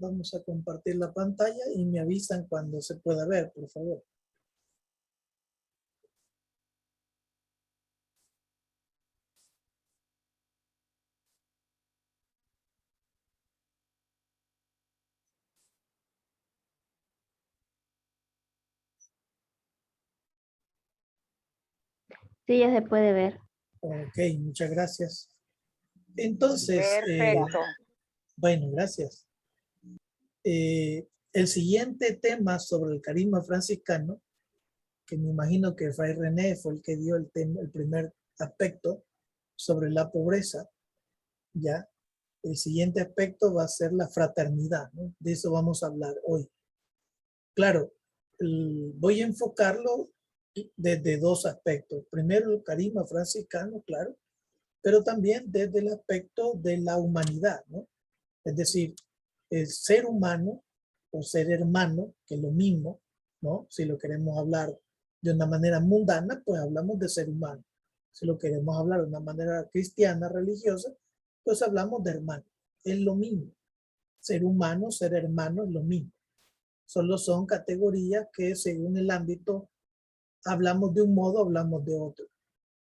Vamos a compartir la pantalla y me avisan cuando se pueda ver, por favor. Sí, ya se puede ver. Ok, muchas gracias. Entonces, Perfecto. bueno, gracias. El siguiente tema sobre el carisma franciscano, que me imagino que Fray René fue el que dio el primer aspecto sobre la pobreza, ya. El siguiente aspecto va a ser la fraternidad, ¿no? De eso vamos a hablar hoy. Claro, voy a enfocarlo desde dos aspectos. Primero, el carisma franciscano, claro, pero también desde el aspecto de la humanidad, ¿no? Es decir, el ser humano o ser hermano, que es lo mismo, ¿no? Si lo queremos hablar de una manera mundana, pues hablamos de ser humano. Si lo queremos hablar de una manera cristiana, religiosa, pues hablamos de hermano. Es lo mismo. Ser humano, ser hermano es lo mismo. Solo son categorías que según el ámbito hablamos de un modo, hablamos de otro,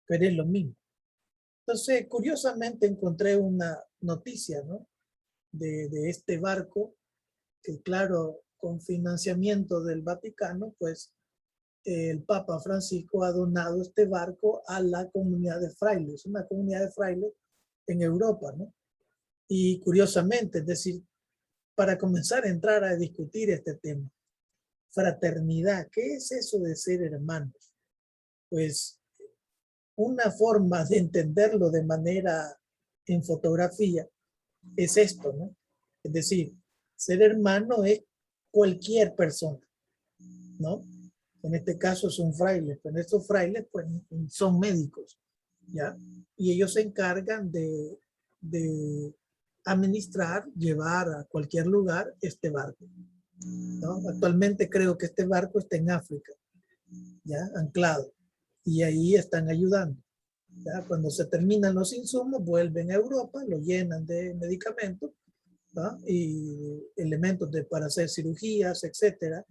pero es lo mismo. Entonces, curiosamente encontré una noticia, ¿no? De este barco, que claro, con financiamiento del Vaticano, pues el Papa Francisco ha donado este barco a la comunidad de frailes, una comunidad de frailes en Europa, ¿no? Y curiosamente, es decir, para comenzar a entrar a discutir este tema, fraternidad, ¿qué es eso de ser hermanos? Pues una forma de entenderlo de manera en fotografía es esto, ¿no? Es decir, ser hermano es cualquier persona, ¿no? En este caso son frailes, pero estos frailes pues son médicos, ¿ya? Y ellos se encargan de administrar, llevar a cualquier lugar este barco, ¿no? Actualmente creo que este barco está en África, ¿ya? Anclado. Y ahí están ayudando. ¿Ya? Cuando se terminan los insumos, vuelven a Europa, lo llenan de medicamentos, ¿no? Y elementos para hacer cirugías, etcétera.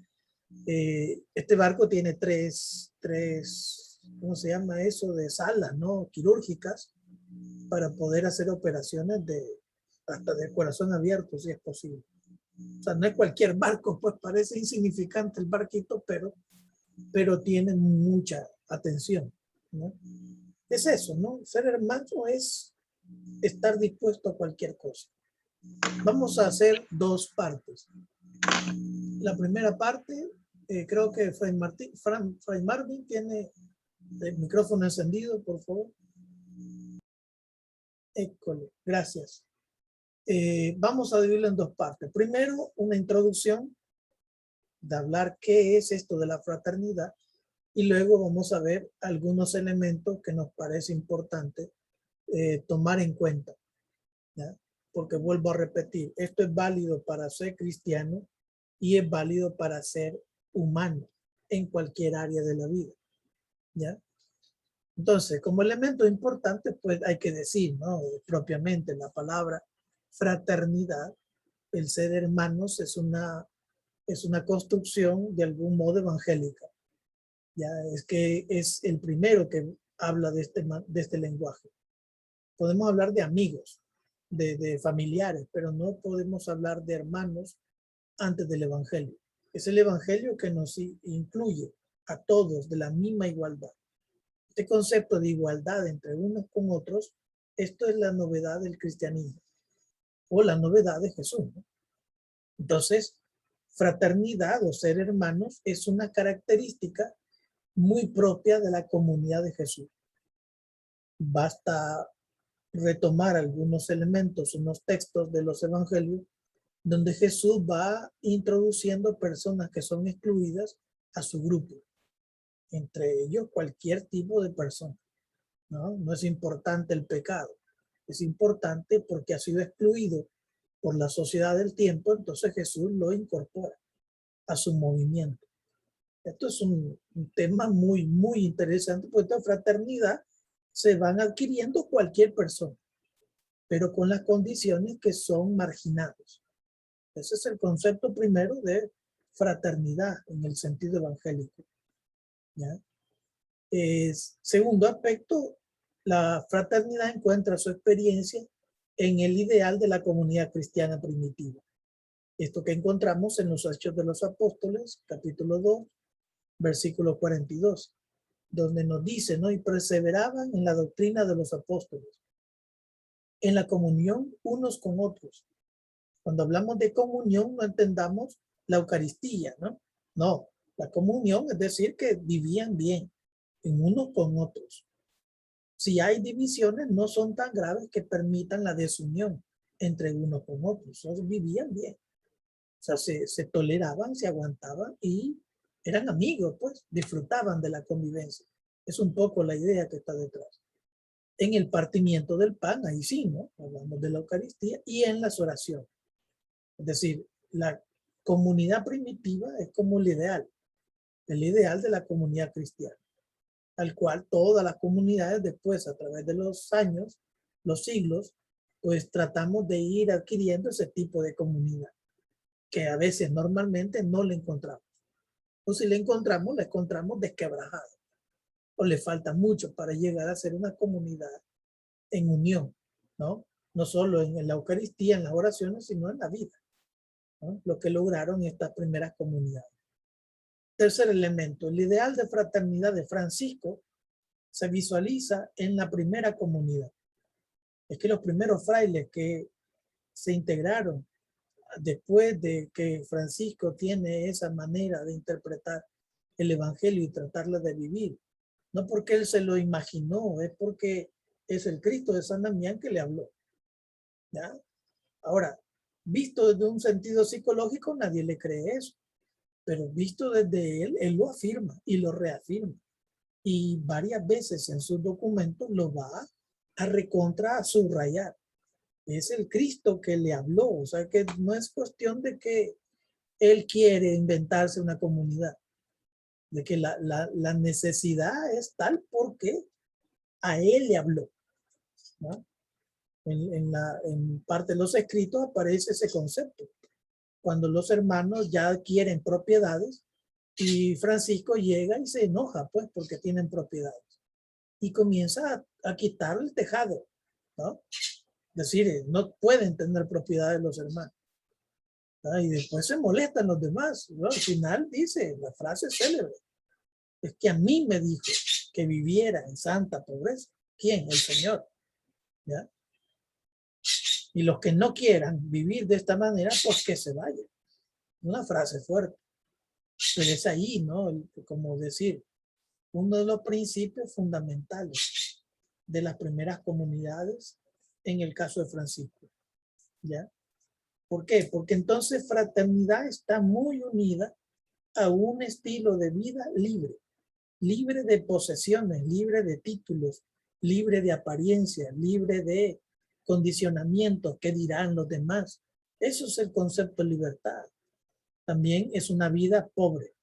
Este barco tiene tres, ¿cómo se llama eso? De salas, ¿no? Quirúrgicas para poder hacer operaciones hasta de corazón abierto, si es posible. O sea, no es cualquier barco, pues parece insignificante el barquito, pero tiene mucha atención, ¿no? Es eso, ¿no? Ser hermano es estar dispuesto a cualquier cosa. Vamos a hacer dos partes. La primera parte, creo que Fray Marvin tiene el micrófono encendido, por favor. École, gracias. Vamos a dividirlo en dos partes. Primero, una introducción de hablar qué es esto de la fraternidad y luego vamos a ver algunos elementos que nos parece importante tomar en cuenta, ¿ya? Porque vuelvo a repetir, esto es válido para ser cristiano y es válido para ser humano en cualquier área de la vida, ¿ya? Entonces, como elemento importante, pues hay que decir, ¿no? Propiamente la palabra fraternidad, el ser hermanos es una construcción de algún modo evangélica. Ya es que es el primero que habla de este lenguaje. Podemos hablar de amigos, de familiares, pero no podemos hablar de hermanos antes del evangelio. Es el evangelio que nos incluye a todos de la misma igualdad. Este concepto de igualdad entre unos con otros, esto es la novedad del cristianismo o la novedad de Jesús, ¿no? Entonces, fraternidad o ser hermanos es una característica muy propia de la comunidad de Jesús. Basta retomar algunos elementos, unos textos de los evangelios, donde Jesús va introduciendo personas que son excluidas a su grupo, entre ellos cualquier tipo de persona, ¿no? No es importante el pecado, es importante porque ha sido excluido por la sociedad del tiempo, entonces Jesús lo incorpora a su movimiento. Esto es un tema muy, muy interesante, porque esta fraternidad se van adquiriendo cualquier persona, pero con las condiciones que son marginados. Ese es el concepto primero de fraternidad en el sentido evangélico. ¿Ya? Segundo aspecto, la fraternidad encuentra su experiencia en el ideal de la comunidad cristiana primitiva. Esto que encontramos en los Hechos de los Apóstoles, capítulo 2, versículo 42, donde nos dice, ¿no? Y perseveraban en la doctrina de los apóstoles, en la comunión unos con otros. Cuando hablamos de comunión, no entendamos la Eucaristía, ¿no? No, la comunión es decir que vivían bien en unos con otros. Si hay divisiones, no son tan graves que permitan la desunión entre unos con otros. Ellos vivían bien. O sea, se toleraban, se aguantaban y eran amigos, pues, disfrutaban de la convivencia. Es un poco la idea que está detrás. En el partimiento del pan, ahí sí, ¿no? Hablamos de la Eucaristía y en las oraciones. Es decir, la comunidad primitiva es como el ideal de la comunidad cristiana, al cual todas las comunidades después, a través de los años, los siglos, pues tratamos de ir adquiriendo ese tipo de comunidad, que a veces normalmente no le encontramos. O si le encontramos desquebrajada, o le falta mucho para llegar a ser una comunidad en unión, ¿no? No solo en la Eucaristía, en las oraciones, sino en la vida, ¿no? Lo que lograron estas primeras comunidades. Tercer elemento, el ideal de fraternidad de Francisco se visualiza en la primera comunidad. Es que los primeros frailes que se integraron después de que Francisco tiene esa manera de interpretar el evangelio y tratarla de vivir, no porque él se lo imaginó, es porque es el Cristo de San Damián que le habló. ¿Ya? Ahora, visto desde un sentido psicológico, nadie le cree eso, pero visto desde él lo afirma y lo reafirma. Y varias veces en sus documentos lo va a recontra a subrayar. Es el Cristo que le habló, o sea que no es cuestión de que él quiere inventarse una comunidad, de que la necesidad es tal porque a él le habló, ¿no? En parte de los escritos aparece ese concepto. Cuando los hermanos ya adquieren propiedades y Francisco llega y se enoja, pues, porque tienen propiedades. Y comienza a quitar el tejado, ¿no? Es decir, no pueden tener propiedades los hermanos. ¿No? Y después se molestan los demás, ¿no? Al final dice la frase célebre, es que a mí me dijo que viviera en santa pobreza. ¿Quién? El Señor. ¿Ya? Y los que no quieran vivir de esta manera, pues que se vayan. Una frase fuerte. Pero es ahí, ¿no? Como decir, uno de los principios fundamentales de las primeras comunidades en el caso de Francisco. ¿Ya? ¿Por qué? Porque entonces fraternidad está muy unida a un estilo de vida libre, libre de posesiones, libre de títulos, libre de apariencia, libre de condicionamientos que dirán los demás. Eso es el concepto de libertad. También es una vida pobre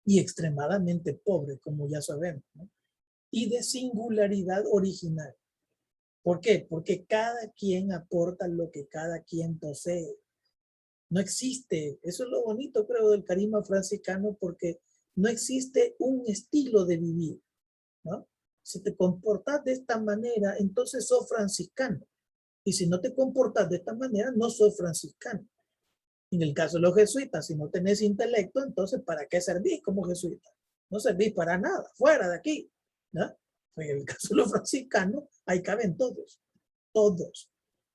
y extremadamente pobre, como ya sabemos, ¿no? Y de singularidad original. ¿Por qué? Porque cada quien aporta lo que cada quien posee. No existe, eso es lo bonito, creo, del carisma franciscano, porque no existe un estilo de vivir, ¿no? Si te comportas de esta manera, entonces sos franciscano. Y si no te comportas de esta manera, no sos franciscano. En el caso de los jesuitas, si no tenés intelecto, entonces ¿para qué servís como jesuita? No servís para nada, fuera de aquí, ¿no? En el caso de los franciscanos, ahí caben todos, todos.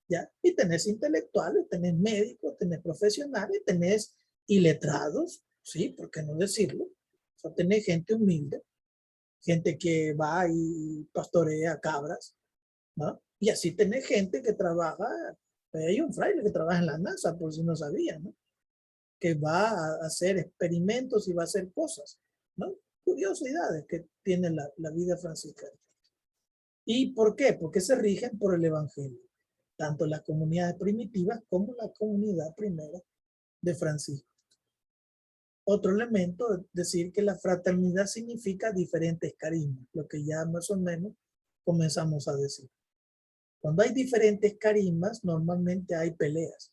¿Ya? Y tenés intelectuales, tenés médicos, tenés profesionales, tenés iletrados, ¿sí? ¿Por qué no decirlo? O sea, tenés gente humilde, gente que va y pastorea cabras, ¿no? Y así tenés gente que trabaja, hay un fraile que trabaja en la NASA, por si no sabían, ¿no? Que va a hacer experimentos y va a hacer cosas, ¿no? Curiosidades que tiene la vida franciscana. ¿Y por qué? Porque se rigen por el Evangelio, tanto las comunidades primitivas como la comunidad primera de Francisco. Otro elemento es decir que la fraternidad significa diferentes carismas, lo que ya más o menos comenzamos a decir. Cuando hay diferentes carismas, normalmente hay peleas.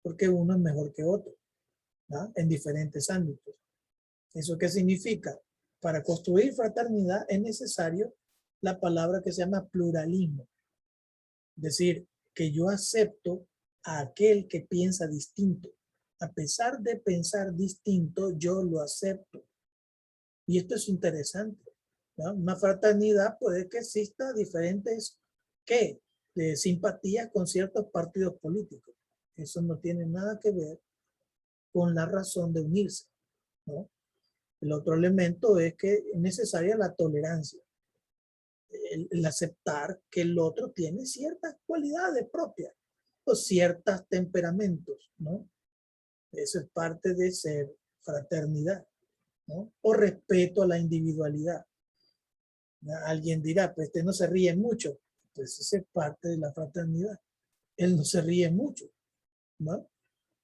porque uno es mejor que otro, ¿no? En diferentes ámbitos. ¿Eso qué significa? Para construir fraternidad es necesario la palabra que se llama pluralismo. Es decir, que yo acepto a aquel que piensa distinto. A pesar de pensar distinto, yo lo acepto. Y esto es interesante, ¿no? Una fraternidad puede que exista diferentes, ¿qué? De simpatías con ciertos partidos políticos. Eso no tiene nada que ver con la razón de unirse, ¿no? El otro elemento es que es necesaria la tolerancia, el aceptar que el otro tiene ciertas cualidades propias o ciertos temperamentos, ¿no? Eso es parte de ser fraternidad, ¿no? O respeto a la individualidad. Alguien dirá, pues este no se ríe mucho. Pues esa es parte de la fraternidad. Él no se ríe mucho, ¿no?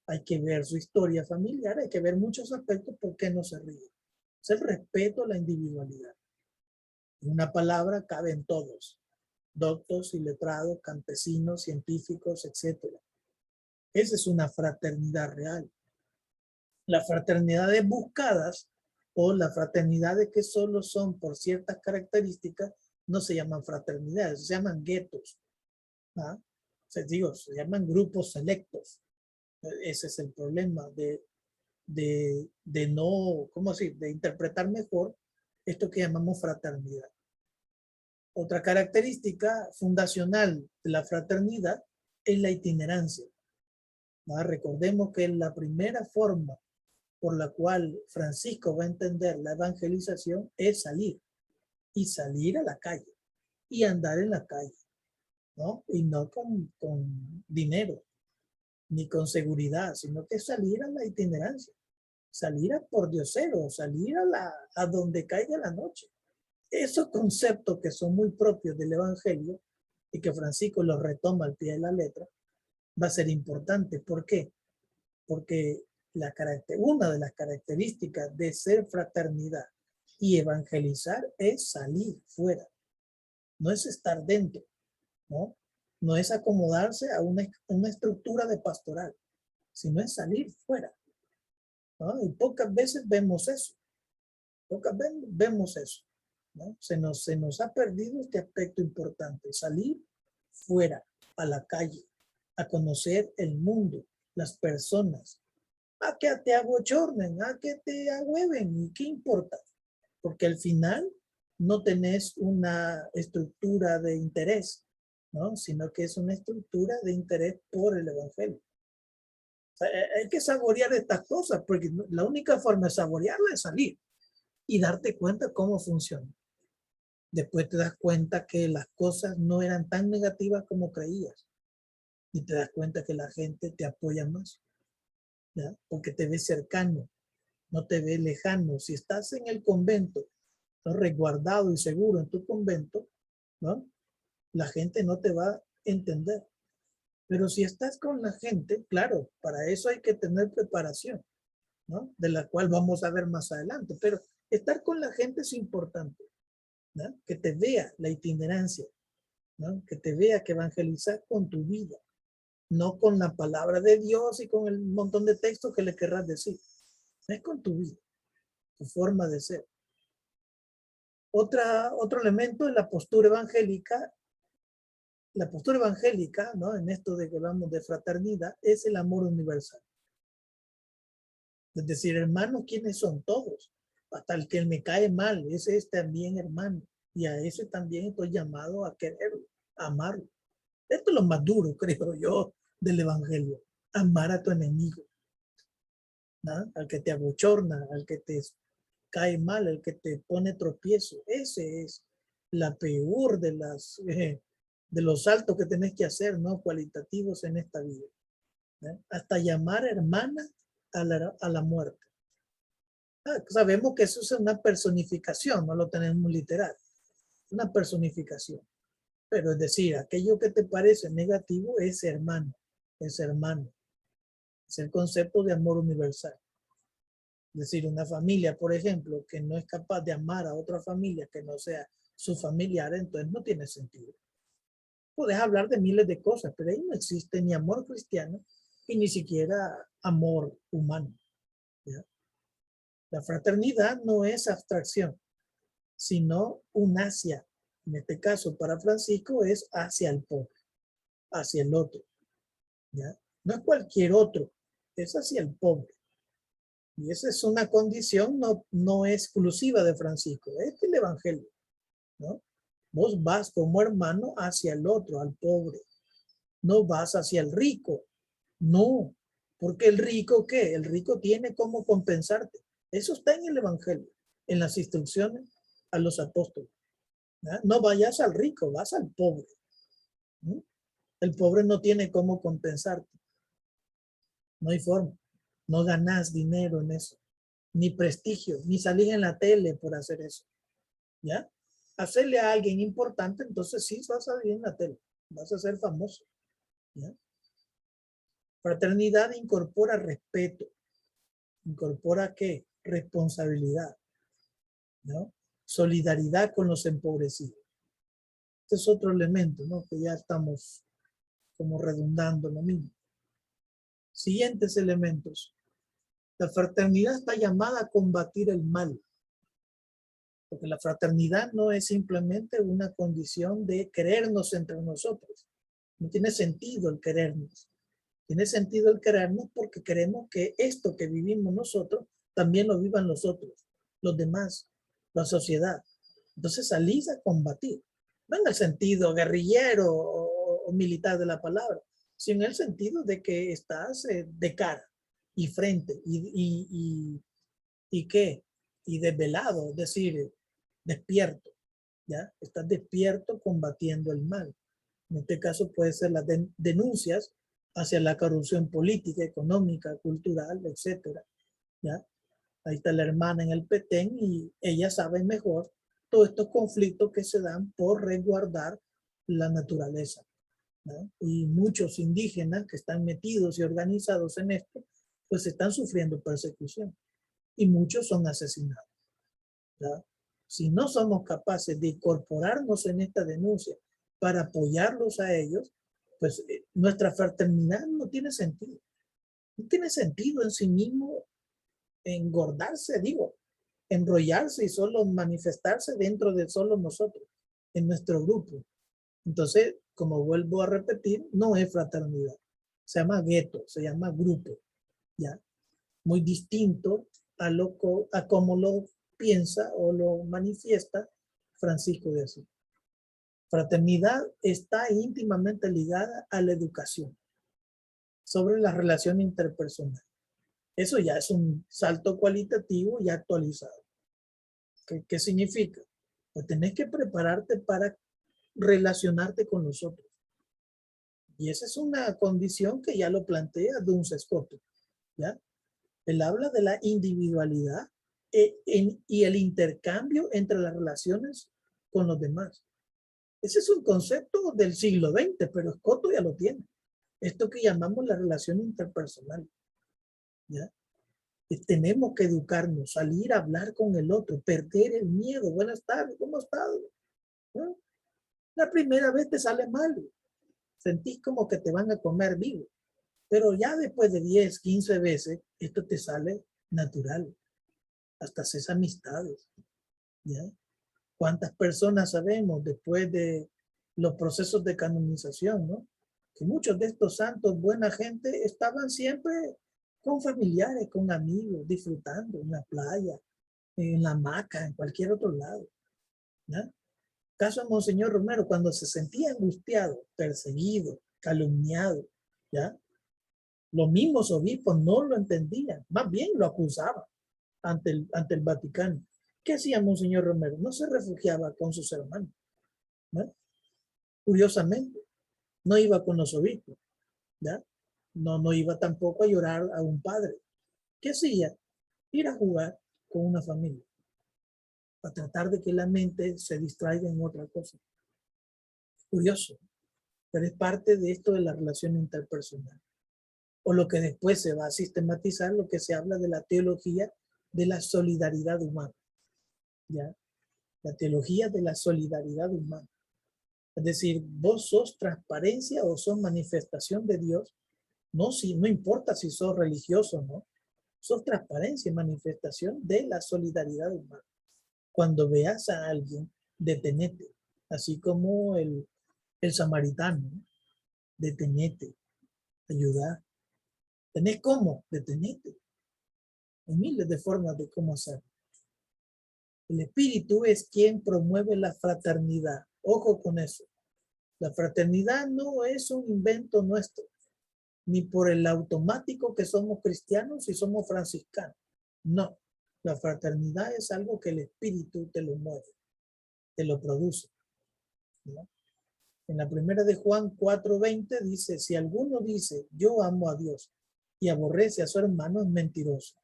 Hay que ver su historia familiar, hay que ver muchos aspectos por qué no se ríe. Es el respeto a la individualidad. Una palabra cabe en todos, doctos, iletrados, campesinos, científicos, etc. Esa es una fraternidad real. Las fraternidades buscadas o las fraternidades que solo son por ciertas características no se llaman fraternidades, se llaman guetos. ¿Ah? Se llaman grupos selectos. Ese es el problema de no, ¿cómo decir? De interpretar mejor esto que llamamos fraternidad. Otra característica fundacional de la fraternidad es la itinerancia. ¿No? Recordemos que la primera forma por la cual Francisco va a entender la evangelización es salir, y salir a la calle, y andar en la calle, ¿no? Y no con dinero, ni con seguridad, sino que salir a la itinerancia, salir a por diosero, salir a donde caiga la noche. Esos conceptos que son muy propios del Evangelio y que Francisco los retoma al pie de la letra, va a ser importante. ¿Por qué? Porque una de las características de ser fraternidad y evangelizar es salir fuera, no es estar dentro, ¿no? No es acomodarse a una estructura de pastoral, sino es salir fuera, ¿no? Y pocas veces vemos eso, pocas veces vemos eso, ¿no? Se nos ha perdido este aspecto importante, salir fuera, a la calle, a conocer el mundo, las personas, a que te abochornen, a que te ahueven, ¿y qué importa? Porque al final no tenés una estructura de interés, ¿no? Sino que es una estructura de interés por el Evangelio. O sea, hay que saborear estas cosas, porque la única forma de saborearla es salir y darte cuenta cómo funciona. Después te das cuenta que las cosas no eran tan negativas como creías. Y te das cuenta que la gente te apoya más, ¿ya? Porque te ve cercano, no te ve lejano. Si estás en el convento, ¿no? Resguardado y seguro en tu convento, ¿no? La gente no te va a entender. Pero si estás con la gente, claro, para eso hay que tener preparación, ¿no? De la cual vamos a ver más adelante. Pero estar con la gente es importante, ¿no? Que te vea la itinerancia, ¿no? Que te vea que evangelizar con tu vida, no con la palabra de Dios y con el montón de textos que le querrás decir. Es con tu vida, tu forma de ser. Otro elemento es la postura evangélica. La postura evangélica, ¿no? En esto de que hablamos de fraternidad, es el amor universal. Es decir, hermanos, ¿quiénes son todos? Hasta el que me cae mal, ese es también hermano. Y a ese también estoy llamado a quererlo, a amarlo. Esto es lo más duro, creo yo, del evangelio. Amar a tu enemigo, ¿no? Al que te abochorna, al que te cae mal, al que te pone tropiezo. Ese es la peor de los saltos que tenés que hacer, ¿no? Cualitativos en esta vida. Hasta llamar hermana a la muerte. Sabemos que eso es una personificación, no lo tenemos literal. Una personificación. Pero es decir, aquello que te parece negativo es hermano, es hermano. Es el concepto de amor universal. Es decir, una familia, por ejemplo, que no es capaz de amar a otra familia que no sea su familiar, entonces no tiene sentido. Puedes hablar de miles de cosas, pero ahí no existe ni amor cristiano, y ni siquiera amor humano. ¿Ya? La fraternidad no es abstracción, sino un hacia. En este caso, para Francisco, es hacia el pobre, hacia el otro. ¿Ya? No es cualquier otro, es hacia el pobre. Y esa es una condición no exclusiva de Francisco, es el Evangelio. ¿No? Vos vas como hermano hacia el otro, al pobre. No vas hacia el rico. No, porque el rico, ¿qué? El rico tiene cómo compensarte. Eso está en el Evangelio, en las instrucciones a los apóstoles. ¿Ya? No vayas al rico, vas al pobre. ¿No? El pobre no tiene cómo compensarte. No hay forma. No ganas dinero en eso. Ni prestigio, ni salís en la tele por hacer eso. ¿Ya? Hacerle a alguien importante, entonces sí vas a salir en la tele. Vas a ser famoso. ¿Ya? Fraternidad incorpora respeto. ¿Incorpora qué? Responsabilidad. ¿No? Solidaridad con los empobrecidos. Este es otro elemento, ¿no? Que ya estamos como redundando en lo mismo. Siguientes elementos. La fraternidad está llamada a combatir el mal. Porque la fraternidad no es simplemente una condición de querernos entre nosotros. No tiene sentido el querernos. Tiene sentido el querernos porque queremos que esto que vivimos nosotros también lo vivan los otros, los demás, la sociedad. Entonces salís a combatir. No en el sentido guerrillero o militar de la palabra, sino en el sentido de que estás de cara y frente y qué, y desvelado, es decir, despierto. ¿Ya? Estás despierto combatiendo el mal. En este caso puede ser las denuncias hacia la corrupción política, económica, cultural, etcétera. ¿Ya? Ahí está la hermana en el Petén y ella sabe mejor todos estos conflictos que se dan por resguardar la naturaleza. ¿No? Y muchos indígenas que están metidos y organizados en esto, pues están sufriendo persecución y muchos son asesinados. ¿Ya? Si no somos capaces de incorporarnos en esta denuncia para apoyarlos a ellos, pues nuestra fraternidad no tiene sentido. No tiene sentido en sí mismo engordarse, digo, enrollarse y solo manifestarse dentro de solo nosotros, en nuestro grupo. Entonces, como vuelvo a repetir, no es fraternidad. Se llama gueto, se llama grupo, ¿ya? Muy distinto a cómo lo piensa o lo manifiesta Francisco de Asís. Fraternidad está íntimamente ligada a la educación sobre la relación interpersonal. Eso ya es un salto cualitativo y actualizado. ¿Qué significa? Pues tenés que prepararte para relacionarte con los otros. Y esa es una condición que ya lo plantea Duns Scott, ¿ya? Él habla de la individualidad y el intercambio entre las relaciones con los demás. Ese es un concepto del siglo XX, pero Scott ya lo tiene. Esto que llamamos la relación interpersonal. ¿Ya? Y tenemos que educarnos, salir a hablar con el otro, perder el miedo. Buenas tardes, ¿cómo estás? ¿No? La primera vez te sale mal. Sentís como que te van a comer vivo. Pero ya después de 10, 15 veces, esto te sale natural. Hasta haces amistades. ¿Ya? ¿Cuántas personas sabemos después de los procesos de canonización, ¿no? Que muchos de estos santos, buena gente, estaban siempre con familiares, con amigos, disfrutando en la playa, en la hamaca, en cualquier otro lado. ¿Ya? Caso de Monseñor Romero, cuando se sentía angustiado, perseguido, calumniado, ¿ya? Los mismos obispos no lo entendían, más bien lo acusaban ante el Vaticano. ¿Qué hacía Monseñor Romero? No se refugiaba con sus hermanos, ¿no? Curiosamente, no iba con los obispos, ¿ya? No iba tampoco a llorar a un padre. ¿Qué hacía? Ir a jugar con una familia, para tratar de que la mente se distraiga en otra cosa. Curioso, pero es parte de esto de la relación interpersonal. O lo que después se va a sistematizar, lo que se habla de la teología de la solidaridad humana, ¿ya? La teología de la solidaridad humana. Es decir, vos sos transparencia o sos manifestación de Dios, No, si, no importa si sos religioso o no, sos transparencia y manifestación de la solidaridad humana. Cuando veas a alguien, detenete, así como el samaritano, ¿no? Detenete, ayudar. ¿Tenés cómo? Detenete. Hay miles de formas de cómo hacer. El espíritu es quien promueve la fraternidad. Ojo con eso. La fraternidad no es un invento nuestro, ni por el automático que somos cristianos y somos franciscanos. No, la fraternidad es algo que el espíritu te lo mueve, te lo produce, ¿no? En la primera de Juan 4:20 dice, si alguno dice, yo amo a Dios y aborrece a su hermano, es mentiroso.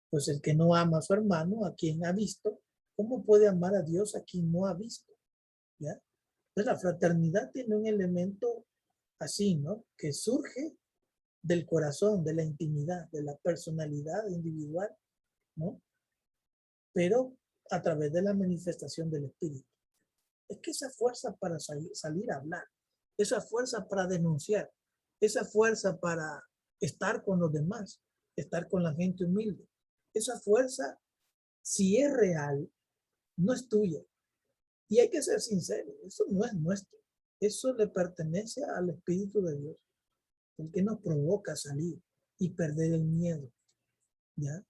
Pues el que no ama a su hermano, a quien ha visto, ¿cómo puede amar a Dios a quien no ha visto? ¿Ya? Entonces la fraternidad tiene un elemento así, ¿no? Que surge del corazón, de la intimidad, de la personalidad individual, ¿no? Pero a través de la manifestación del espíritu. Es que esa fuerza para salir a hablar, esa fuerza para denunciar, esa fuerza para estar con los demás, estar con la gente humilde, esa fuerza, si es real, no es tuya. Y hay que ser sincero, eso no es nuestro. Eso le pertenece al Espíritu de Dios, el que nos provoca salir y perder el miedo. ¿Ya?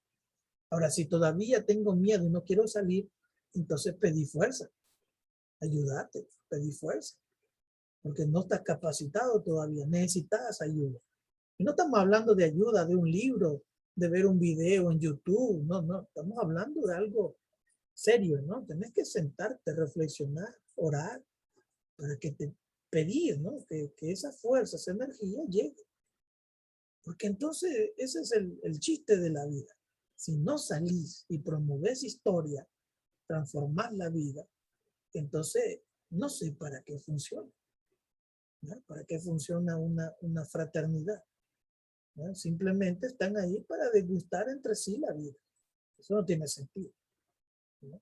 Ahora, si todavía tengo miedo y no quiero salir, entonces pedí fuerza. Ayúdate, pedí fuerza. Porque no estás capacitado todavía, necesitas ayuda. Y no estamos hablando de ayuda de un libro, de ver un video en YouTube, no, estamos hablando de algo serio, ¿no? Tenés que sentarte, reflexionar, orar, para que te pedir, ¿no? Que esa fuerza, esa energía llegue. Porque entonces ese es el chiste de la vida. Si no salís y promovés historia, transformás la vida, entonces no sé para qué funciona, ¿no? ¿Para qué funciona una fraternidad? ¿No? Simplemente están ahí para degustar entre sí la vida. Eso no tiene sentido, ¿no?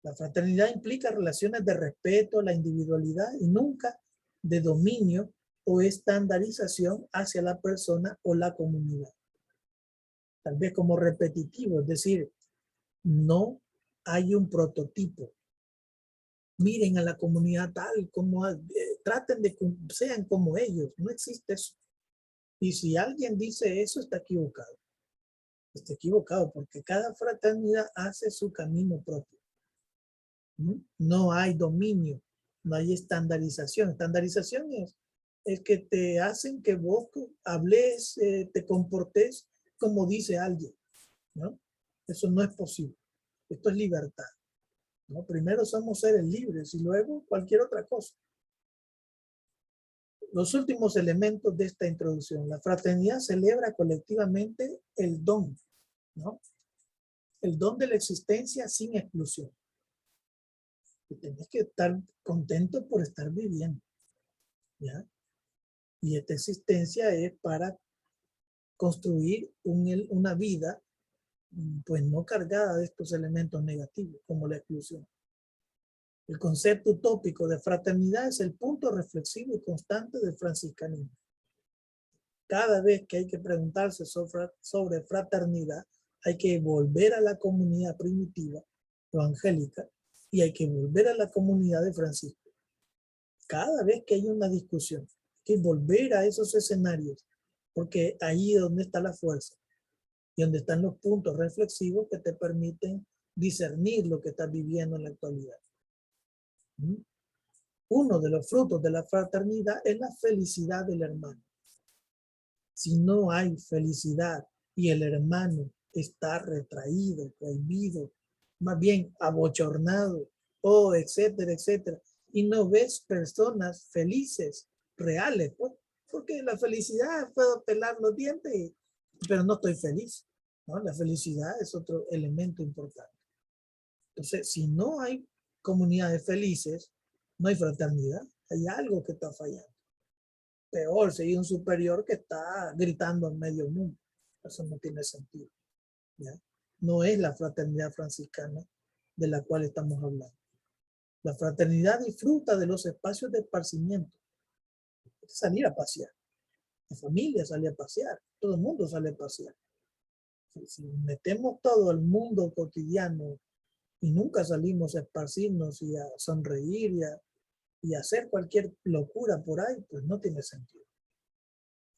La fraternidad implica relaciones de respeto, la individualidad y nunca de dominio o estandarización hacia la persona o la comunidad. Tal vez como repetitivo, es decir, no hay un prototipo. Miren a la comunidad tal, como traten de que sean como ellos. No existe eso. Y si alguien dice eso, está equivocado. Está equivocado porque cada fraternidad hace su camino propio. No hay dominio, no hay estandarización. Estandarización es que te hacen que vos hables, te comportes como dice alguien, ¿no? Eso no es posible. Esto es libertad, ¿no? Primero somos seres libres y luego cualquier otra cosa. Los últimos elementos de esta introducción. La fraternidad celebra colectivamente el don, ¿no? El don de la existencia sin exclusión. Que tenés que estar contento por estar viviendo, ¿ya? Y esta existencia es para construir una vida, pues no cargada de estos elementos negativos, como la exclusión. El concepto utópico de fraternidad es el punto reflexivo y constante del franciscanismo. Cada vez que hay que preguntarse sobre fraternidad, hay que volver a la comunidad primitiva evangélica y hay que volver a la comunidad de Francisco. Cada vez que hay una discusión, hay que volver a esos escenarios, porque ahí es donde está la fuerza y donde están los puntos reflexivos que te permiten discernir lo que estás viviendo en la actualidad. Uno de los frutos de la fraternidad es la felicidad del hermano. Si no hay felicidad y el hermano está retraído, prohibido, más bien abochornado, o etcétera, etcétera, y no ves personas felices, reales, pues, porque la felicidad puedo pelar los dientes, pero no estoy feliz, ¿no? La felicidad es otro elemento importante. Entonces, si no hay comunidades felices, no hay fraternidad, hay algo que está fallando. Peor, si hay un superior que está gritando en medio mundo. Eso no tiene sentido, ¿ya? No es la fraternidad franciscana de la cual estamos hablando. La fraternidad disfruta de los espacios de esparcimiento. Salir a pasear. La familia sale a pasear, todo el mundo sale a pasear. Si metemos todo el mundo cotidiano y nunca salimos a esparcirnos y a sonreír y a hacer cualquier locura por ahí, pues no tiene sentido.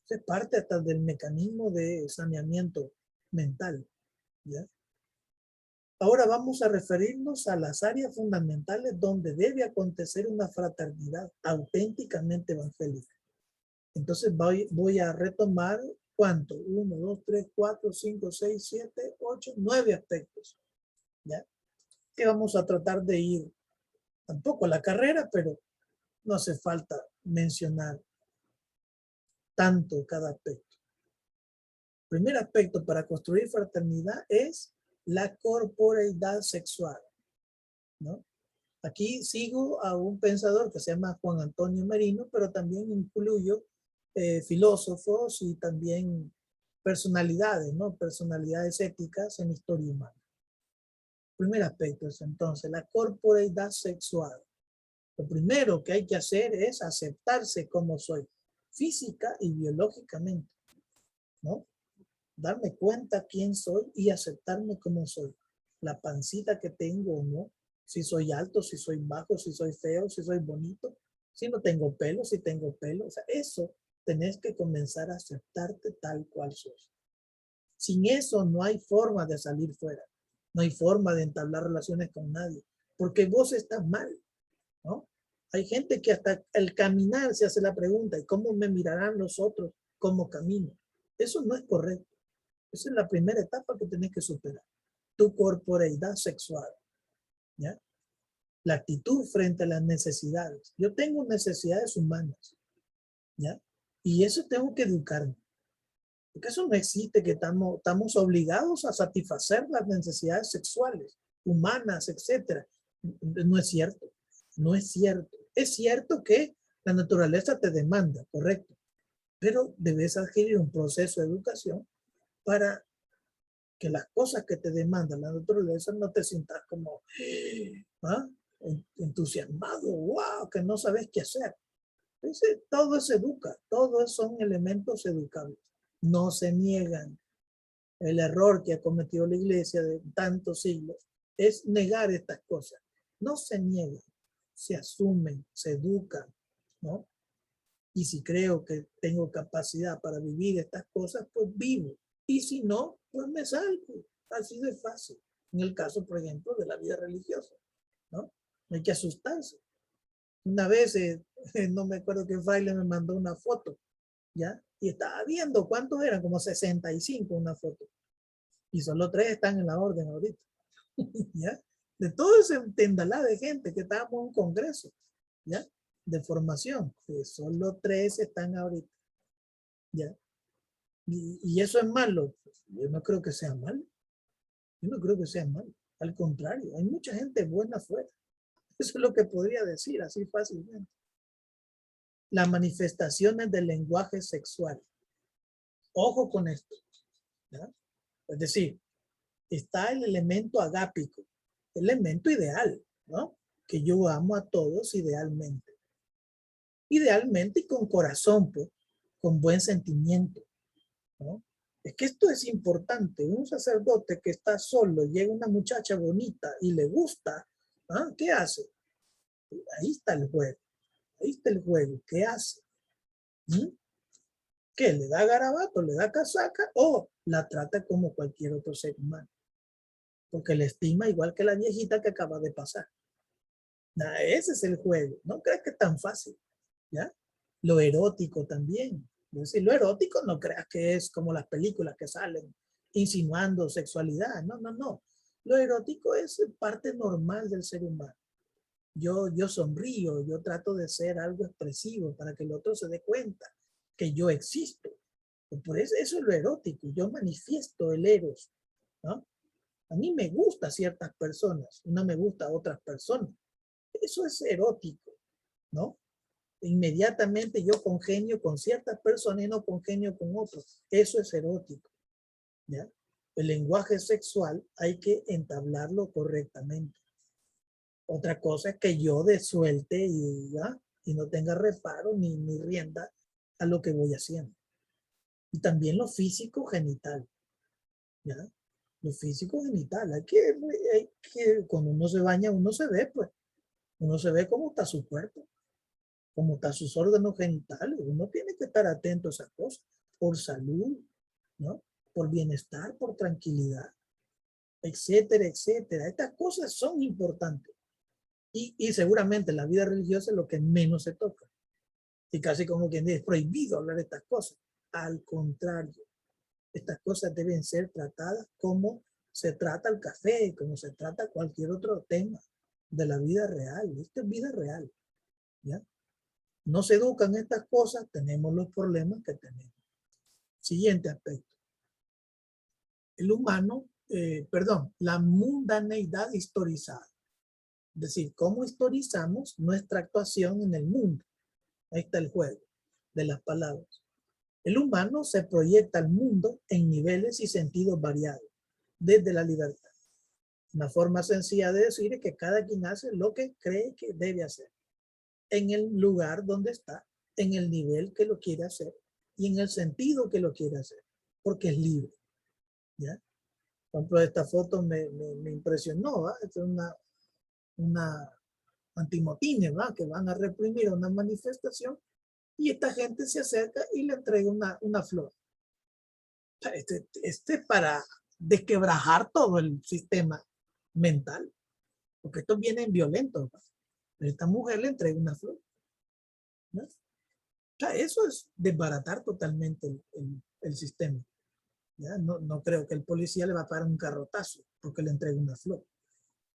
Es parte hasta del mecanismo de saneamiento mental, ¿ya? Ahora vamos a referirnos a las áreas fundamentales donde debe acontecer una fraternidad auténticamente evangélica. Entonces voy a retomar, ¿cuánto? 1, 2, 3, 4, 5, 6, 7, 8, 9 aspectos, ¿ya? Que vamos a tratar de ir tampoco a la carrera, pero no hace falta mencionar tanto cada aspecto. Primer aspecto para construir fraternidad es la corporeidad sexual, ¿no? Aquí sigo a un pensador que se llama Juan Antonio Merino, pero también incluyo filósofos y también personalidades, ¿no? Personalidades éticas en historia humana. Primer aspecto es entonces la corporeidad sexual. Lo primero que hay que hacer es aceptarse como soy, física y biológicamente, ¿no? Darme cuenta quién soy y aceptarme como soy. La pancita que tengo o no, si soy alto, si soy bajo, si soy feo, si soy bonito, si no tengo pelo, si tengo pelo. O sea, eso tenés que comenzar a aceptarte tal cual sos. Sin eso no hay forma de salir fuera. No hay forma de entablar relaciones con nadie, porque vos estás mal, ¿no? Hay gente que hasta el caminar se hace la pregunta, ¿y cómo me mirarán los otros cómo camino? Eso no es correcto. Esa es la primera etapa que tenés que superar. Tu corporeidad sexual, ¿ya? La actitud frente a las necesidades. Yo tengo necesidades humanas, ¿ya? Y eso tengo que educarme. Porque eso no existe, que estamos obligados a satisfacer las necesidades sexuales, humanas, etc. No es cierto. No es cierto. Es cierto que la naturaleza te demanda, correcto. Pero debes adquirir un proceso de educación para que las cosas que te demandan la naturaleza no te sientas como ¿ah? Entusiasmado, wow, que no sabes qué hacer. Todo se educa, todos son elementos educables. No se niegan. El error que ha cometido la iglesia de tantos siglos es negar estas cosas. No se niegan, se asumen, se educan, ¿no? Y si creo que tengo capacidad para vivir estas cosas, pues vivo. Y si no, pues me salgo. Así de fácil. En el caso, por ejemplo, de la vida religiosa, ¿no? No hay que asustarse. Una vez, no me acuerdo qué fraile me mandó una foto, ¿ya? Y estaba viendo cuántos eran, como 65 una foto. Y solo 3 están en la orden ahorita, ¿ya? De todo ese tendalá de gente que estábamos en un congreso, ¿ya? De formación, que solo 3 están ahorita, ¿ya? Y eso es malo. Yo no creo que sea malo. Yo no creo que sea malo. Al contrario, hay mucha gente buena afuera. Eso es lo que podría decir así fácilmente. Las manifestaciones del lenguaje sexual. Ojo con esto, ¿ya? Es decir, está el elemento agápico, elemento ideal, ¿no? Que yo amo a todos idealmente. Idealmente y con corazón, pues, con buen sentimiento, ¿no? Es que esto es importante. Un sacerdote que está solo, llega una muchacha bonita y le gusta, ¿ah? ¿Qué hace? Ahí está el juego. Ahí está el juego. ¿Qué hace? ¿Mm? ¿Qué? ¿Le da garabato? ¿Le da casaca? ¿O la trata como cualquier otro ser humano? Porque le estima igual que la viejita que acaba de pasar. Nah, ese es el juego. No creas que es tan fácil, ¿ya? Lo erótico también. Es decir, lo erótico no creas que es como las películas que salen insinuando sexualidad. No, no, no. Lo erótico es parte normal del ser humano. Yo sonrío, yo trato de ser algo expresivo para que el otro se dé cuenta que yo existo. Por eso es lo erótico. Yo manifiesto el eros, ¿no? A mí me gusta ciertas personas, no me gusta a otras personas. Eso es erótico, ¿no? Inmediatamente yo congenio con ciertas personas y no congenio con otros. Eso es erótico, ¿ya? El lenguaje sexual hay que entablarlo correctamente. Otra cosa es que yo desuelte y no tenga reparo ni rienda a lo que voy haciendo. Y también lo físico genital, ¿ya? Lo físico genital. Cuando uno se baña, uno se ve, pues. Uno se ve cómo está su cuerpo, cómo están sus órganos genitales. Uno tiene que estar atento a esas cosas, por salud, ¿no? Por bienestar, por tranquilidad, etcétera, etcétera. Estas cosas son importantes. Y seguramente la vida religiosa es lo que menos se toca. Y casi como quien dice, es prohibido hablar de estas cosas. Al contrario, estas cosas deben ser tratadas como se trata el café, como se trata cualquier otro tema de la vida real. Esto es vida real, ¿ya? No se educan estas cosas, tenemos los problemas que tenemos. Siguiente aspecto. El humano, la mundaneidad historizada. Es decir, cómo historizamos nuestra actuación en el mundo. Ahí está el juego de las palabras. El humano se proyecta al mundo en niveles y sentidos variados, desde la libertad. Una forma sencilla de decir es que cada quien hace lo que cree que debe hacer, en el lugar donde está, en el nivel que lo quiere hacer y en el sentido que lo quiere hacer, porque es libre, ¿ya? Por ejemplo, esta foto me impresionó, ¿va? Esta es una antimotines, ¿va? Que van a reprimir una manifestación y esta gente se acerca y le entrega una flor. Este es para desquebrajar todo el sistema mental, porque estos vienen violentos, ¿va? Esta mujer le entrega una flor, ¿no? O sea, eso es desbaratar totalmente el sistema. ¿Ya? No creo que el policía le va a pagar un carrotazo porque le entregue una flor.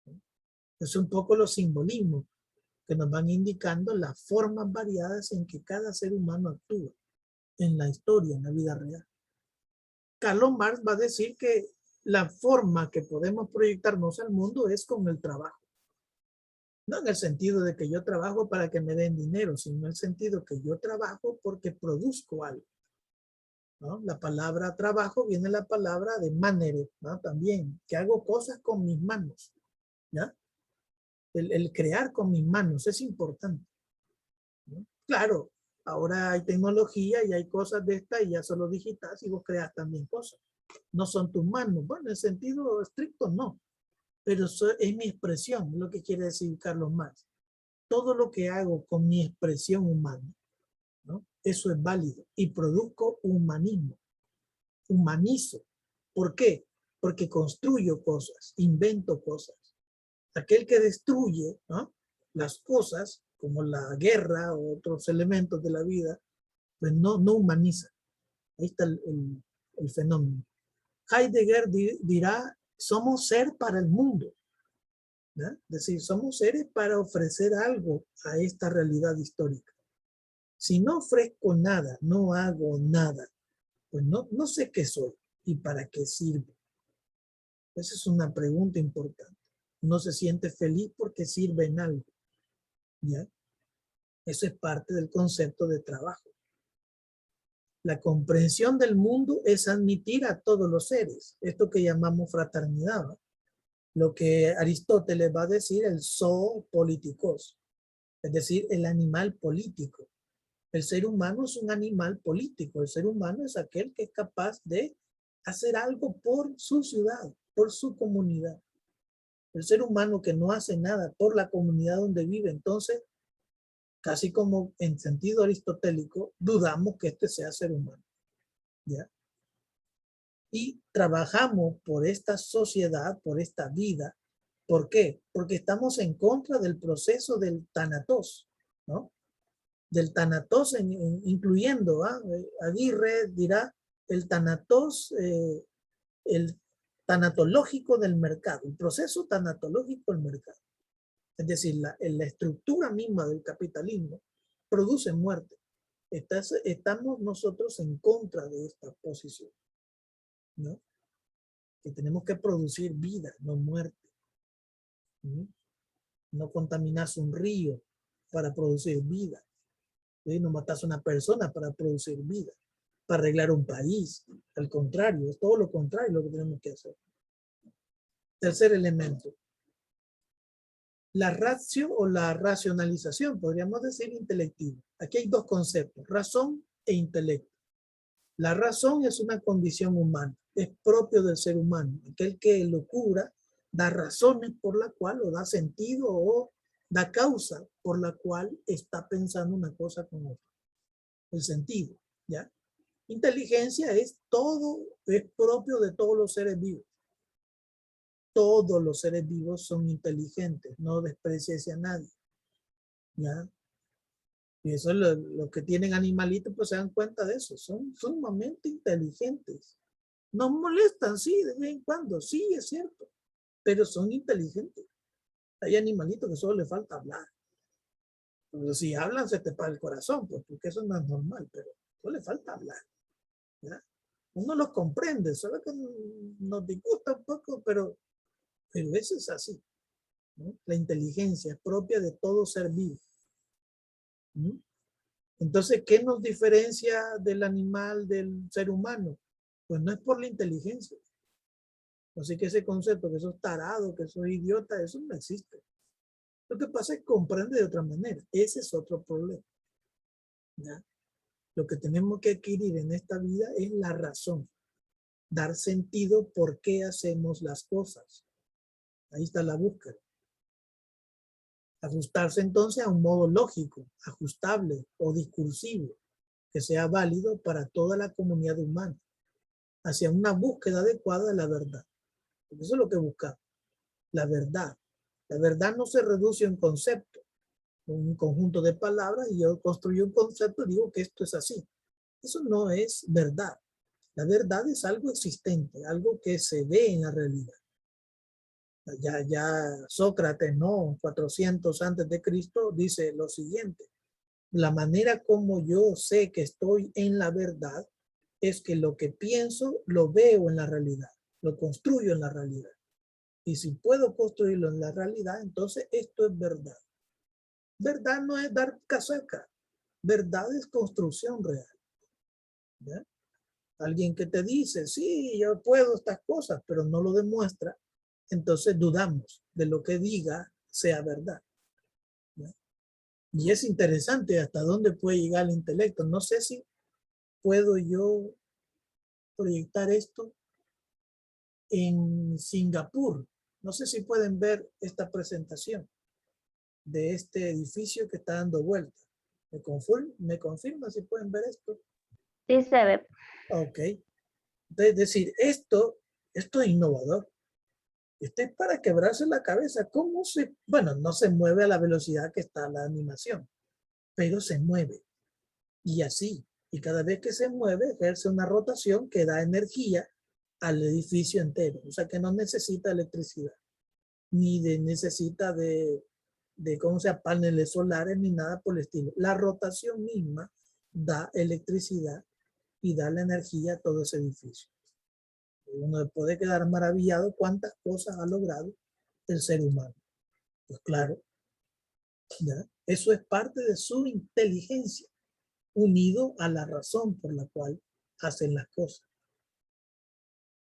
¿No? Es un poco los simbolismos que nos van indicando las formas variadas en que cada ser humano actúa en la historia, en la vida real. Karl Marx va a decir que la forma que podemos proyectarnos al mundo es con el trabajo. No en el sentido de que yo trabajo para que me den dinero, sino en el sentido que yo trabajo porque produzco algo, ¿no? La palabra trabajo viene de la palabra de manere, ¿no? También, que hago cosas con mis manos, ¿ya? El crear con mis manos es importante, ¿no? Claro, ahora hay tecnología y hay cosas de esta y ya solo digital y vos creas también cosas. No son tus manos. Bueno, en sentido estricto no, pero es mi expresión, lo que quiere decir Carlos Marx. Todo lo que hago con mi expresión humana, ¿no? Eso es válido y produzco humanismo, humanizo. ¿Por qué? Porque construyo cosas, invento cosas. Aquel que destruye, ¿no?, las cosas, como la guerra o otros elementos de la vida, pues no humaniza. Ahí está el fenómeno. Heidegger dirá, somos ser para el mundo, ¿no? Es decir, somos seres para ofrecer algo a esta realidad histórica. Si no ofrezco nada, no hago nada, pues no sé qué soy y para qué sirvo. Esa es una pregunta importante. Uno se siente feliz porque sirve en algo, ¿ya? Eso es parte del concepto de trabajo. La comprensión del mundo es admitir a todos los seres, esto que llamamos fraternidad, ¿no? Lo que Aristóteles va a decir el zoopolíticos, es decir, el animal político. El ser humano es un animal político. El ser humano es aquel que es capaz de hacer algo por su ciudad, por su comunidad. El ser humano que no hace nada por la comunidad donde vive, entonces, casi como en sentido aristotélico, dudamos que este sea ser humano, ¿ya? Y trabajamos por esta sociedad, por esta vida. ¿Por qué? Porque estamos en contra del proceso del tanatos, ¿no? Del tanatos, incluyendo, Aguirre dirá, el tanatos, el tanatológico del mercado, el proceso tanatológico del mercado. Es decir, la estructura misma del capitalismo produce muerte. Estamos nosotros en contra de esta posición, ¿no? Que tenemos que producir vida, no muerte. ¿No? No contaminarse un río para producir vida. No matarse a una persona para producir vida, para arreglar un país. Al contrario, es todo lo contrario lo que tenemos que hacer. Tercer elemento. La ratio o la racionalización, podríamos decir intelectiva. Aquí hay dos conceptos, razón e intelecto. La razón es una condición humana, es propio del ser humano. Aquel que locura da razones por la cual o da sentido o da causa por la cual está pensando una cosa con otra. El sentido, ¿ya? Inteligencia es todo, es propio de todos los seres vivos. Todos los seres vivos son inteligentes, no desprecies a nadie, ¿ya? Y eso es lo que tienen animalitos, pues se dan cuenta de eso, son sumamente inteligentes. Nos molestan, sí, de vez en cuando, sí, es cierto, pero son inteligentes. Hay animalitos que solo les falta hablar. Pero si hablan, se te para el corazón, pues, porque eso no es normal, pero solo le falta hablar, ¿ya? Uno los comprende, solo que nos disgusta un poco, pero eso es así, ¿no? La inteligencia es propia de todo ser vivo. ¿Mm? Entonces, ¿qué nos diferencia del animal del ser humano? Pues no es por la inteligencia. Así que ese concepto que sos tarado, que sos idiota, eso no existe. Lo que pasa es que comprende de otra manera. Ese es otro problema, ¿ya? Lo que tenemos que adquirir en esta vida es la razón. Dar sentido por qué hacemos las cosas. Ahí está la búsqueda. Ajustarse entonces a un modo lógico, ajustable o discursivo, que sea válido para toda la comunidad humana, hacia una búsqueda adecuada de la verdad. Porque eso es lo que buscamos, la verdad. La verdad no se reduce a un concepto, un conjunto de palabras, y yo construyo un concepto y digo que esto es así. Eso no es verdad. La verdad es algo existente, algo que se ve en la realidad. Ya Sócrates, ¿no? 400 antes de Cristo, dice lo siguiente: la manera como yo sé que estoy en la verdad es que lo que pienso lo veo en la realidad, lo construyo en la realidad. Y si puedo construirlo en la realidad, entonces esto es verdad. Verdad no es dar casaca, verdad es construcción real, ¿ya? Alguien que te dice, sí, yo puedo estas cosas, pero no lo demuestra, entonces dudamos de lo que diga sea verdad, ¿ya? Y es interesante hasta dónde puede llegar el intelecto. No sé si puedo yo proyectar esto en Singapur. No sé si pueden ver esta presentación de este edificio que está dando vuelta. ¿Me confirma si pueden ver esto? Sí se ve. Ok. Es decir, esto es innovador. Esto es para quebrarse la cabeza. ¿Cómo se...? Bueno, no se mueve a la velocidad que está la animación, pero se mueve. Y así. Y cada vez que se mueve, ejerce una rotación que da energía al edificio entero. O sea que no necesita electricidad, ni necesita ¿cómo se llama? Paneles solares, ni nada por el estilo. La rotación misma da electricidad y da la energía a todo ese edificio. Uno puede quedar maravillado cuántas cosas ha logrado el ser humano. Pues claro, ¿ya? Eso es parte de su inteligencia, unido a la razón por la cual hacen las cosas.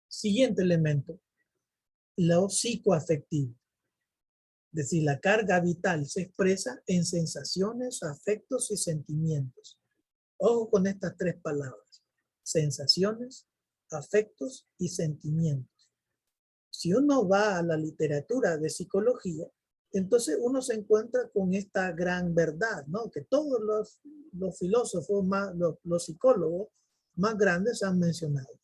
Siguiente elemento, lo psicoafectivo. Es decir, la carga vital se expresa en sensaciones, afectos y sentimientos. Ojo con estas tres palabras: sensaciones, afectos y sentimientos. Si uno va a la literatura de psicología, entonces uno se encuentra con esta gran verdad, ¿no? Que todos los filósofos, los psicólogos más grandes han mencionado.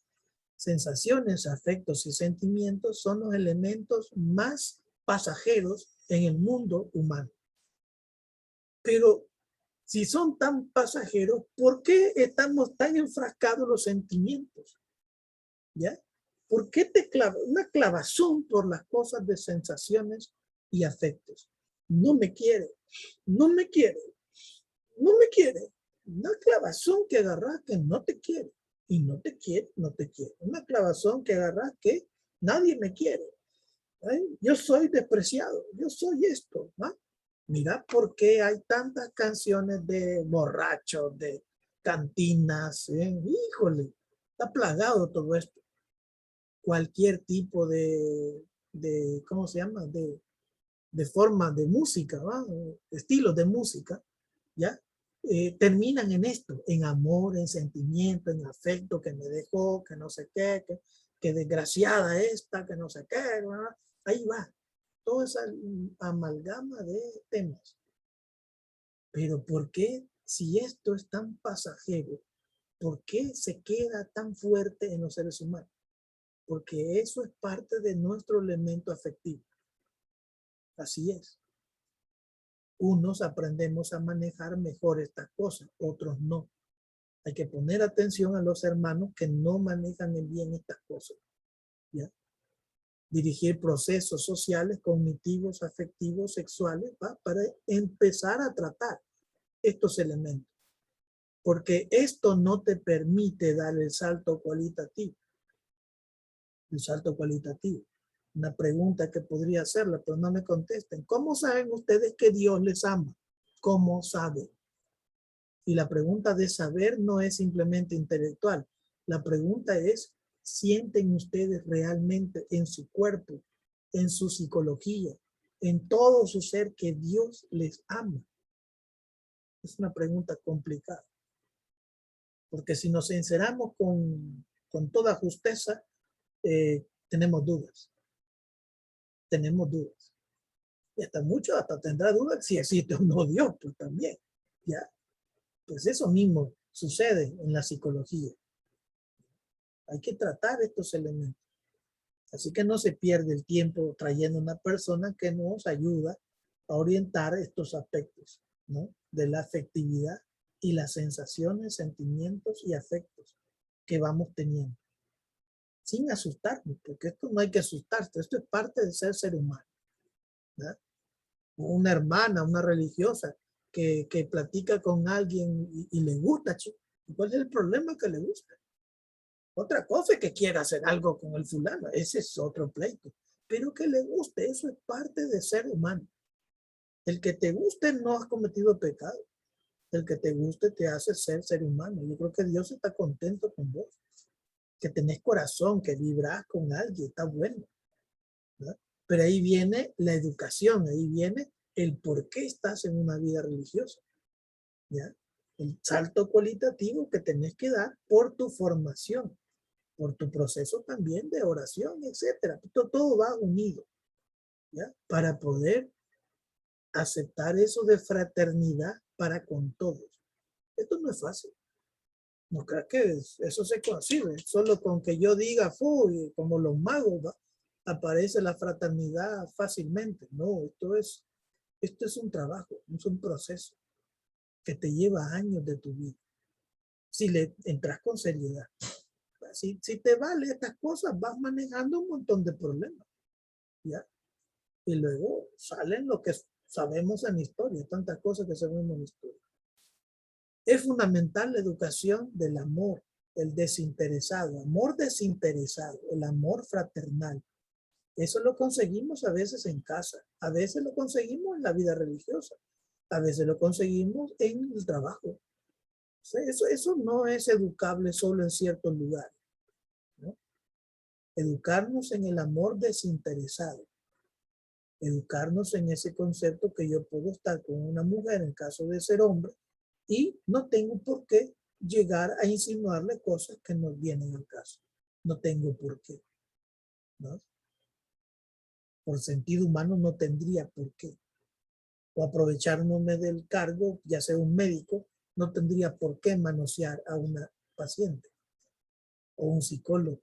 Sensaciones, afectos y sentimientos son los elementos más pasajeros en el mundo humano. Pero si son tan pasajeros, ¿por qué estamos tan enfrascados en los sentimientos? ¿Ya? ¿Por qué una clavazón por las cosas de sensaciones y afectos? No me quiere, no me quiere, no me quiere. Una clavazón que agarras que no te quiere. Y no te quiere, no te quiere. Una clavazón que agarras que nadie me quiere. Yo soy despreciado, yo soy esto, ¿no? Mira por qué hay tantas canciones de borrachos, de cantinas, ¿eh? Híjole, está plagado todo esto. Cualquier tipo ¿cómo se llama? De forma de música, ¿va? Estilos de música, ¿ya? terminan en esto, en amor, en sentimiento, en afecto, que me dejó, que no sé qué, que desgraciada esta, que no sé qué, ¿verdad? Ahí va, toda esa amalgama de temas. Pero ¿por qué, si esto es tan pasajero, por qué se queda tan fuerte en los seres humanos? Porque eso es parte de nuestro elemento afectivo. Así es. Unos aprendemos a manejar mejor estas cosas, otros no. Hay que poner atención a los hermanos que no manejan bien estas cosas. ¿Ya? Dirigir procesos sociales, cognitivos, afectivos, sexuales, para empezar a tratar estos elementos. Porque esto no te permite dar el salto cualitativo. El salto cualitativo. Una pregunta que podría hacerla, pero no me contesten. ¿Cómo saben ustedes que Dios les ama? ¿Cómo saben? Y la pregunta de saber no es simplemente intelectual. La pregunta es, ¿sienten ustedes realmente en su cuerpo, en su psicología, en todo su ser que Dios les ama? Es una pregunta complicada. Porque si nos sinceramos con toda justeza, tenemos dudas. Tenemos dudas. Y hasta mucho, hasta tendrá dudas si existe o no Dios, pues también. ¿Ya? Pues eso mismo sucede en la psicología. Hay que tratar estos elementos. Así que no se pierde el tiempo trayendo una persona que nos ayuda a orientar estos aspectos, ¿no? De la afectividad y las sensaciones, sentimientos y afectos que vamos teniendo. Sin asustarnos, porque esto no hay que asustarse, esto es parte de ser humano. ¿Verdad? Una hermana, una religiosa que platica con alguien y le gusta, ¿cuál es el problema que le gusta? Otra cosa es que quiera hacer algo con el fulano, ese es otro pleito. Pero que le guste, eso es parte de ser humano. El que te guste no has cometido pecado. El que te guste te hace ser humano. Yo creo que Dios está contento con vos. Que tenés corazón, que vibras con alguien, está bueno. ¿Verdad? Pero ahí viene la educación, ahí viene el por qué estás en una vida religiosa. ¿Ya? El salto cualitativo que tenés que dar por tu formación, por tu proceso también de oración, etcétera. Todo va unido, ¿ya? Para poder aceptar eso de fraternidad para con todos. Esto no es fácil. No creo que eso se consigue. Solo con que yo diga, como los magos, ¿va? Aparece la fraternidad fácilmente. No, esto es un trabajo, es un proceso que te lleva años de tu vida. Si le entras con seriedad. Si te vale estas cosas, vas manejando un montón de problemas. ¿Ya? Y luego salen lo que sabemos en historia, tantas cosas que sabemos en historia. Es fundamental la educación del amor, el desinteresado, amor desinteresado, el amor fraternal. Eso lo conseguimos a veces en casa, a veces lo conseguimos en la vida religiosa, a veces lo conseguimos en el trabajo. O sea, eso no es educable solo en ciertos lugares, ¿no? Educarnos en el amor desinteresado. Educarnos en ese concepto que yo puedo estar con una mujer en caso de ser hombre y no tengo por qué llegar a insinuarle cosas que no vienen al caso. No tengo por qué, ¿no? Por sentido humano no tendría por qué. O aprovecharme del cargo, ya sea un médico, no tendría por qué manosear a una paciente, o un psicólogo,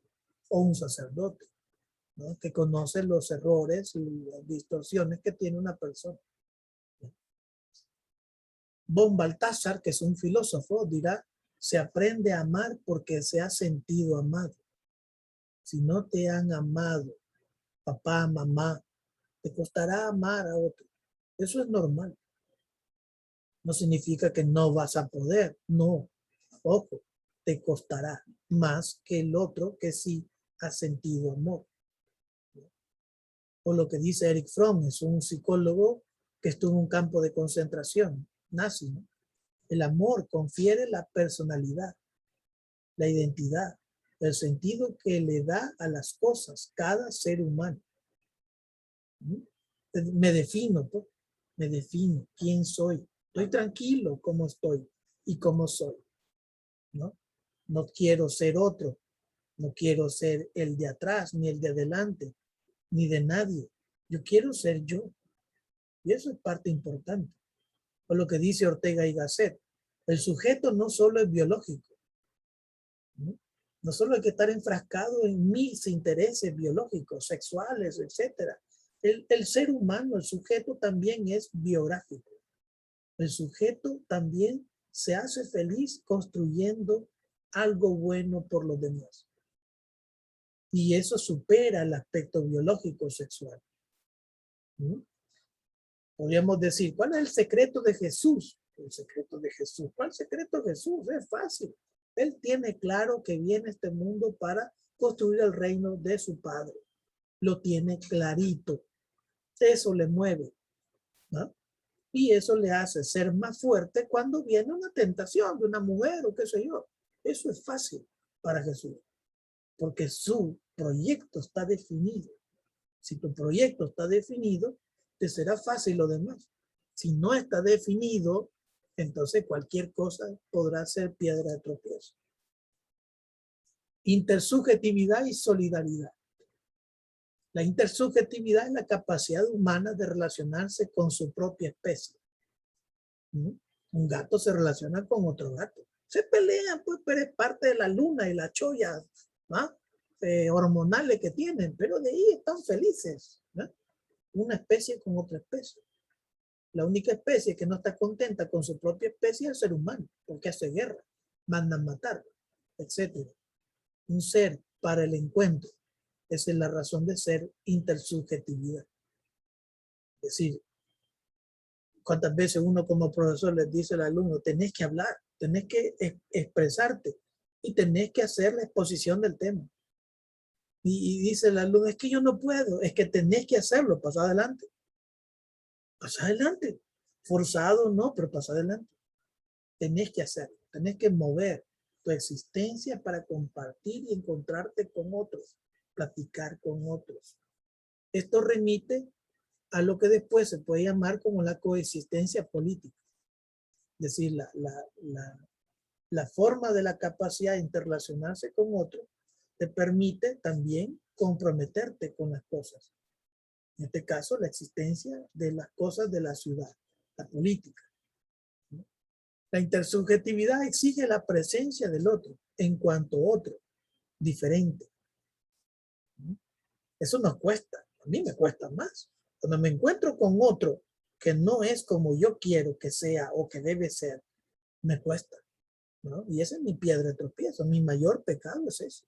o un sacerdote, ¿no? Que conoce los errores y las distorsiones que tiene una persona. Von Balthasar, que es un filósofo, dirá, se aprende a amar porque se ha sentido amado. Si no te han amado, papá, mamá, te costará amar a otro. Eso es normal. No significa que no vas a poder. No. Ojo, te costará más que el otro que sí ha sentido amor. O lo que dice Eric Fromm, es un psicólogo que estuvo en un campo de concentración nazi, ¿no? El amor confiere la personalidad, la identidad, el sentido que le da a las cosas cada ser humano. Me defino, pues, me defino quién soy, Estoy tranquilo como estoy y como soy, ¿no? No quiero ser otro. No quiero ser el de atrás, ni el de adelante, ni de nadie. Yo quiero ser yo. Y eso es parte importante. Por lo que dice Ortega y Gasset, el sujeto no solo es biológico, ¿no? No solo hay que estar enfrascado en mis intereses biológicos, sexuales, etcétera. El ser humano, el sujeto también es biográfico. El sujeto también se hace feliz construyendo algo bueno por los demás. Y eso supera el aspecto biológico sexual. ¿Mm? Podríamos decir, ¿cuál es el secreto de Jesús? El secreto de Jesús. ¿Cuál secreto de Jesús? Es fácil. Él tiene claro que viene a este mundo para construir el reino de su Padre. Lo tiene clarito. Eso le mueve, ¿no? Y eso le hace ser más fuerte cuando viene una tentación de una mujer o qué sé yo. Eso es fácil para Jesús, porque su proyecto está definido. Si tu proyecto está definido, te será fácil lo demás. Si no está definido, entonces cualquier cosa podrá ser piedra de tropiezo. Intersubjetividad y solidaridad. La intersubjetividad es la capacidad humana de relacionarse con su propia especie. Un gato se relaciona con otro gato. Se pelean, pues, pero es parte de la luna y la cholla, ¿no? Hormonales que tienen, pero de ahí están felices, ¿no? Una especie con otra especie. La única especie que no está contenta con su propia especie es el ser humano, porque hace guerra, mandan matar, etc. Un ser para el encuentro. Esa es la razón de ser intersubjetividad. Es decir, cuántas veces uno como profesor les dice al alumno, tenés que hablar, tenés que expresarte y tenés que hacer la exposición del tema. Y dice el alumno, es que yo no puedo, es que tenés que hacerlo, pasa adelante. Pasa adelante. Forzado no, pero pasa adelante. Tenés que hacerlo, tenés que mover tu existencia para compartir y encontrarte con otros, platicar con otros. Esto remite a lo que después se puede llamar como la coexistencia política. Es decir, la forma de la capacidad de interrelacionarse con otros te permite también comprometerte con las cosas. En este caso, la existencia de las cosas de la ciudad, la política. La intersubjetividad exige la presencia del otro en cuanto otro, diferente. Eso nos cuesta, a mí me cuesta más. Cuando me encuentro con otro que no es como yo quiero que sea o que debe ser, me cuesta, ¿no? Y esa es mi piedra de tropiezo, mi mayor pecado es eso.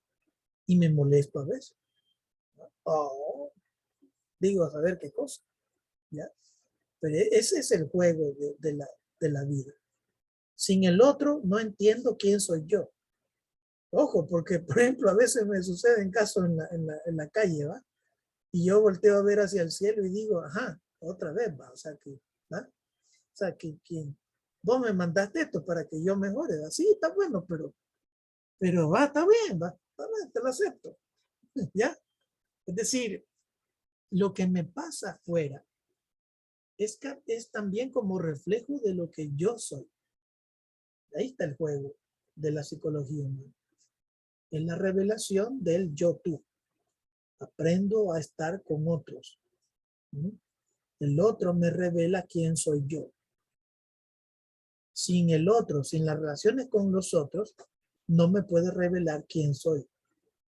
Y me molesto a veces, ¿no? Oh, digo, a saber qué cosa, ¿ya? Pero ese es el juego de la vida. Sin el otro, no entiendo quién soy yo. Ojo, porque, por ejemplo, a veces me suceden casos en la calle, ¿va? Y yo volteo a ver hacia el cielo y digo, ajá, otra vez, ¿va? O sea, ¿va? O sea, vos me mandaste esto para que yo mejore, ¿va? Sí, está bueno, pero va, está bien, te lo acepto, ¿ya? Es decir, lo que me pasa afuera es también como reflejo de lo que yo soy. Ahí está el juego de la psicología humana. Es la revelación del yo-tú. Aprendo a estar con otros. El otro me revela quién soy yo. Sin el otro, sin las relaciones con los otros, no me puede revelar quién soy.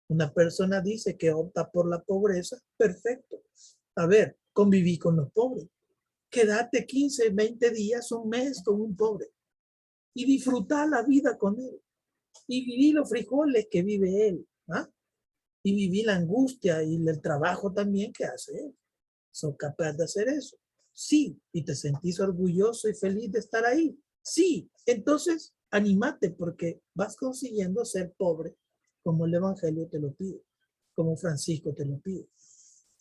Una persona dice que opta por la pobreza, perfecto. A ver, conviví con los pobres. Quédate 15, 20 días, un mes con un pobre y disfrutar la vida con él. Y viví los frijoles que vive él. ¿Ah? Y viví la angustia y el trabajo también que hace él. ¿Son capaces de hacer eso? Sí. ¿Y te sentís orgulloso y feliz de estar ahí? Sí. Entonces, anímate porque vas consiguiendo ser pobre como el Evangelio te lo pide, como Francisco te lo pide.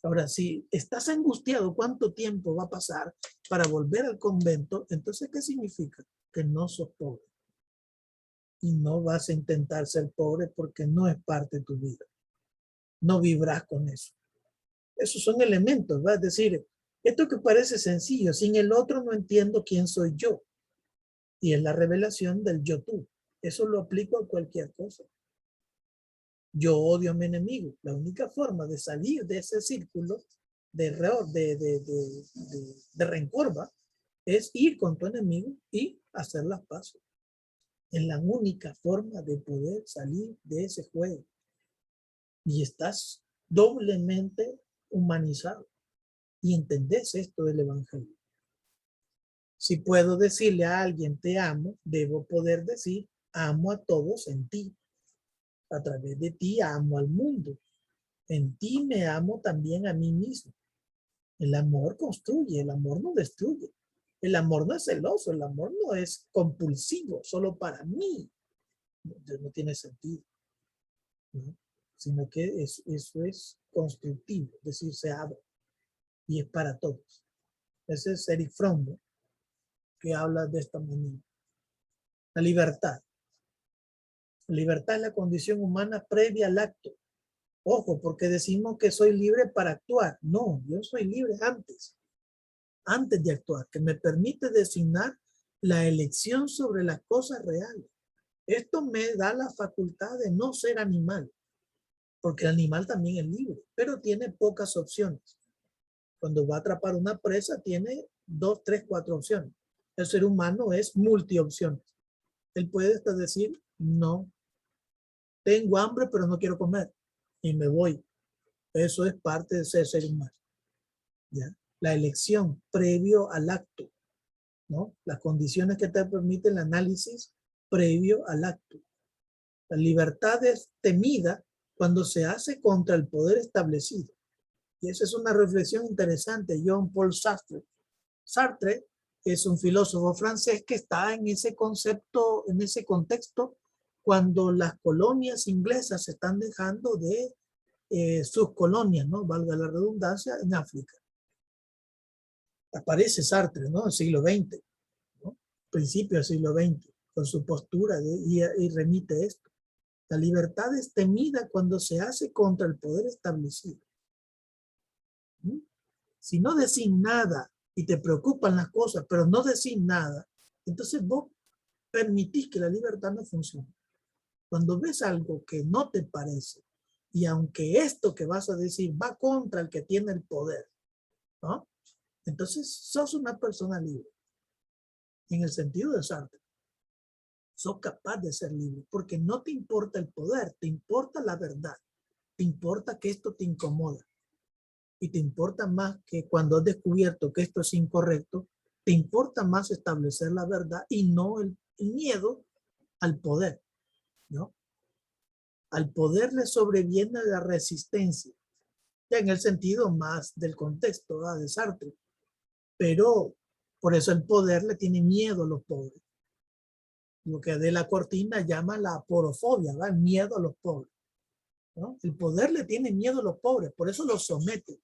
Ahora, si estás angustiado, ¿cuánto tiempo va a pasar para volver al convento? Entonces, ¿qué significa? Que no sos pobre. Y no vas a intentar ser pobre porque no es parte de tu vida. No vibrás con eso. Esos son elementos, ¿va? Es decir, esto que parece sencillo, sin el otro no entiendo quién soy yo. Y es la revelación del yo tú. Eso lo aplico a cualquier cosa. Yo odio a mi enemigo. La única forma de salir de ese círculo de error, de rencor, ¿va? Es ir con tu enemigo y hacer las paces. Es la única forma de poder salir de ese juego. Y estás doblemente humanizado. Y entendés esto del evangelio. Si puedo decirle a alguien te amo, debo poder decir amo a todos en ti. A través de ti amo al mundo. En ti me amo también a mí mismo. El amor construye, el amor no destruye. El amor no es celoso, el amor no es compulsivo, solo para mí. No tiene sentido, ¿no? Sino que eso es constructivo, es decir, se abre y es para todos. Ese es Erich Fromm, ¿no?, que habla de esta manera. La libertad. La libertad es la condición humana previa al acto. Ojo, porque decimos que soy libre para actuar. No, yo soy libre antes de actuar, que me permite designar la elección sobre las cosas reales. Esto me da la facultad de no ser animal, porque el animal también es libre, pero tiene pocas opciones. Cuando va a atrapar una presa, tiene 2, 3, 4 opciones. El ser humano es multiopciones. Él puede hasta decir, no, tengo hambre, pero no quiero comer, y me voy. Eso es parte de ser humano, ¿ya? La elección previo al acto, ¿no? Las condiciones que te permiten el análisis previo al acto. La libertad es temida cuando se hace contra el poder establecido. Y esa es una reflexión interesante. Jean-Paul Sartre. Sartre es un filósofo francés que está en ese concepto, en ese contexto, cuando las colonias inglesas se están dejando de sus colonias, ¿no? Valga la redundancia, en África. Aparece Sartre, ¿no? El siglo XX, ¿no? Principio del siglo XX, con su postura y remite esto. La libertad es temida cuando se hace contra el poder establecido. ¿Mm? Si no decís nada y te preocupan las cosas, pero no decís nada, entonces vos permitís que la libertad no funcione. Cuando ves algo que no te parece, y aunque esto que vas a decir va contra el que tiene el poder, ¿no?, entonces sos una persona libre. En el sentido de Sartre, sos capaz de ser libre, porque no te importa el poder, te importa la verdad, te importa que esto te incomoda, y te importa más que cuando has descubierto que esto es incorrecto, te importa más establecer la verdad y no el miedo al poder, ¿no? Al poder le sobreviene la resistencia, ya en el sentido más del contexto, ¿verdad?, de Sartre. Pero por eso el poder le tiene miedo a los pobres. Lo que de la Cortina llama la aporofobia, ¿verdad?, el miedo a los pobres, ¿no? El poder le tiene miedo a los pobres, por eso los somete,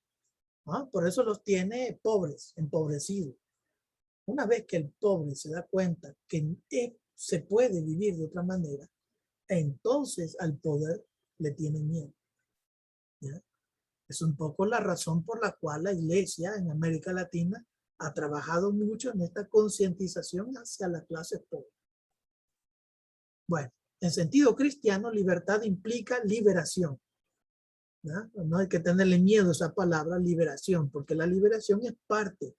¿no? Por eso los tiene pobres, empobrecidos. Una vez que el pobre se da cuenta que se puede vivir de otra manera, entonces al poder le tiene miedo, ¿ya? Es un poco la razón por la cual la iglesia en América Latina ha trabajado mucho en esta concientización hacia las clases pobres. Bueno, en sentido cristiano, libertad implica liberación, ¿ya? No hay que tenerle miedo a esa palabra liberación, porque la liberación es parte,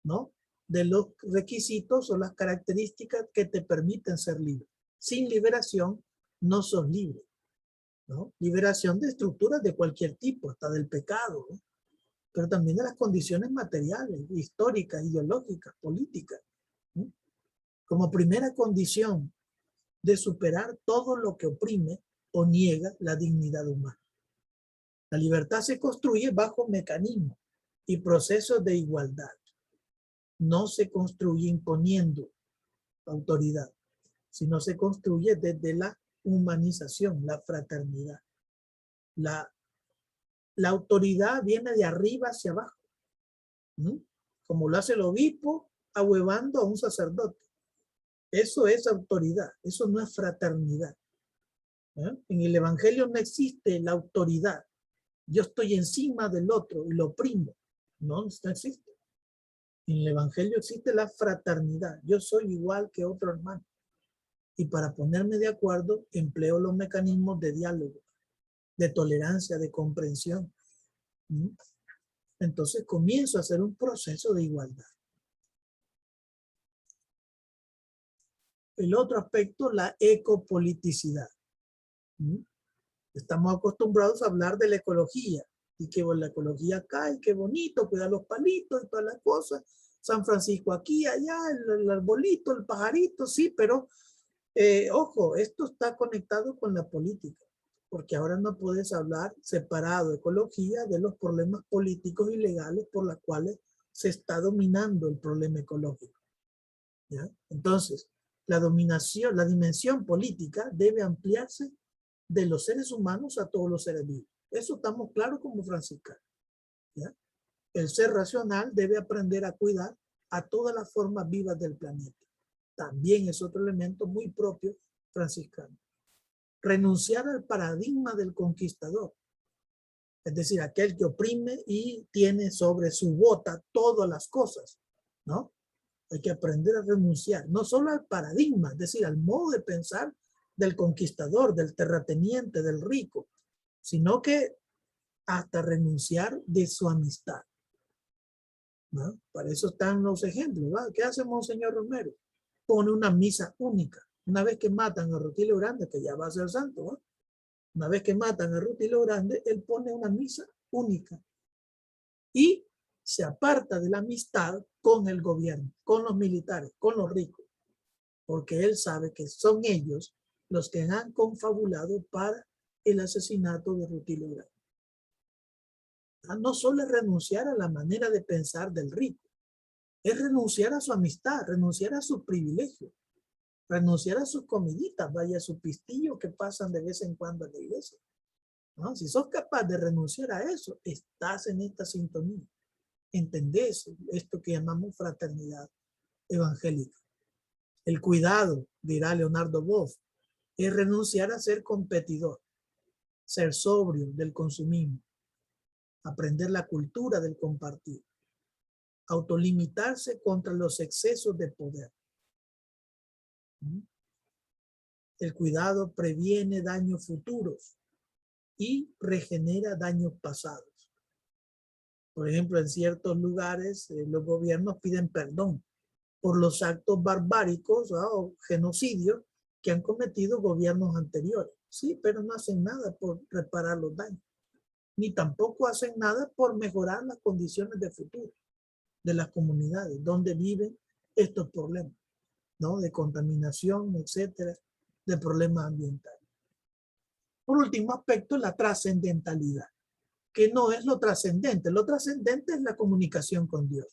¿no?, de los requisitos o las características que te permiten ser libre. Sin liberación no sos libre, ¿no? Liberación de estructuras de cualquier tipo, hasta del pecado, ¿no?, pero también de las condiciones materiales, históricas, ideológicas, políticas, ¿no?, como primera condición de superar todo lo que oprime o niega la dignidad humana. La libertad se construye bajo mecanismos y procesos de igualdad. No se construye imponiendo autoridad, sino se construye desde la humanización, la fraternidad. La autoridad viene de arriba hacia abajo, ¿no?, como lo hace el obispo ahuevando a un sacerdote. Eso es autoridad, eso no es fraternidad, ¿eh? En el evangelio no existe la autoridad. Yo estoy encima del otro y lo oprimo. No existe. En el Evangelio existe la fraternidad. Yo soy igual que otro hermano. Y para ponerme de acuerdo, empleo los mecanismos de diálogo, de tolerancia, de comprensión. ¿Mm? Entonces comienzo a hacer un proceso de igualdad. El otro aspecto, la ecopoliticidad. ¿Mm? Estamos acostumbrados a hablar de la ecología y que la ecología cae, qué bonito, cuidar los palitos y todas las cosas. San Francisco aquí, allá, el arbolito, el pajarito, sí, pero ojo, esto está conectado con la política, porque ahora no puedes hablar separado ecología de los problemas políticos y legales por los cuales se está dominando el problema ecológico. ¿Ya? Entonces, la dominación, la dimensión política debe ampliarse de los seres humanos a todos los seres vivos. Eso estamos claros como franciscanos. ¿Ya? El ser racional debe aprender a cuidar a todas las formas vivas del planeta. También es otro elemento muy propio franciscano. Renunciar al paradigma del conquistador, es decir, aquel que oprime y tiene sobre su bota todas las cosas, ¿no? Hay que aprender a renunciar, no solo al paradigma, es decir, al modo de pensar del conquistador, del terrateniente, del rico, sino que hasta renunciar de su amistad, ¿no? Para eso están los ejemplos, ¿va? ¿Qué hace Monseñor Romero? Pone una misa única. Una vez que matan a Rutilio Grande, que ya va a ser santo, ¿va? Una vez que matan a Rutilio Grande, él pone una misa única y se aparta de la amistad con el gobierno, con los militares, con los ricos, porque él sabe que son ellos los que han confabulado para el asesinato de Rutilio Grande. No solo es renunciar a la manera de pensar del rico, es renunciar a su amistad, renunciar a sus privilegios, renunciar a sus comiditas, vaya a su pistillo que pasan de vez en cuando en la iglesia. ¿No? Si sos capaz de renunciar a eso, estás en esta sintonía. ¿Entendés esto que llamamos fraternidad evangélica? El cuidado, dirá Leonardo Boff, es renunciar a ser competidor, ser sobrio del consumismo, aprender la cultura del compartir, autolimitarse contra los excesos de poder. El cuidado previene daños futuros y regenera daños pasados. Por ejemplo, en ciertos lugares los gobiernos piden perdón por los actos barbáricos o genocidios que han cometido gobiernos anteriores. Sí, pero no hacen nada por reparar los daños, ni tampoco hacen nada por mejorar las condiciones de futuro de las comunidades donde viven estos problemas, ¿no? De contaminación, etcétera, de problemas ambientales. Por último aspecto, la trascendentalidad, que no es lo trascendente es la comunicación con Dios.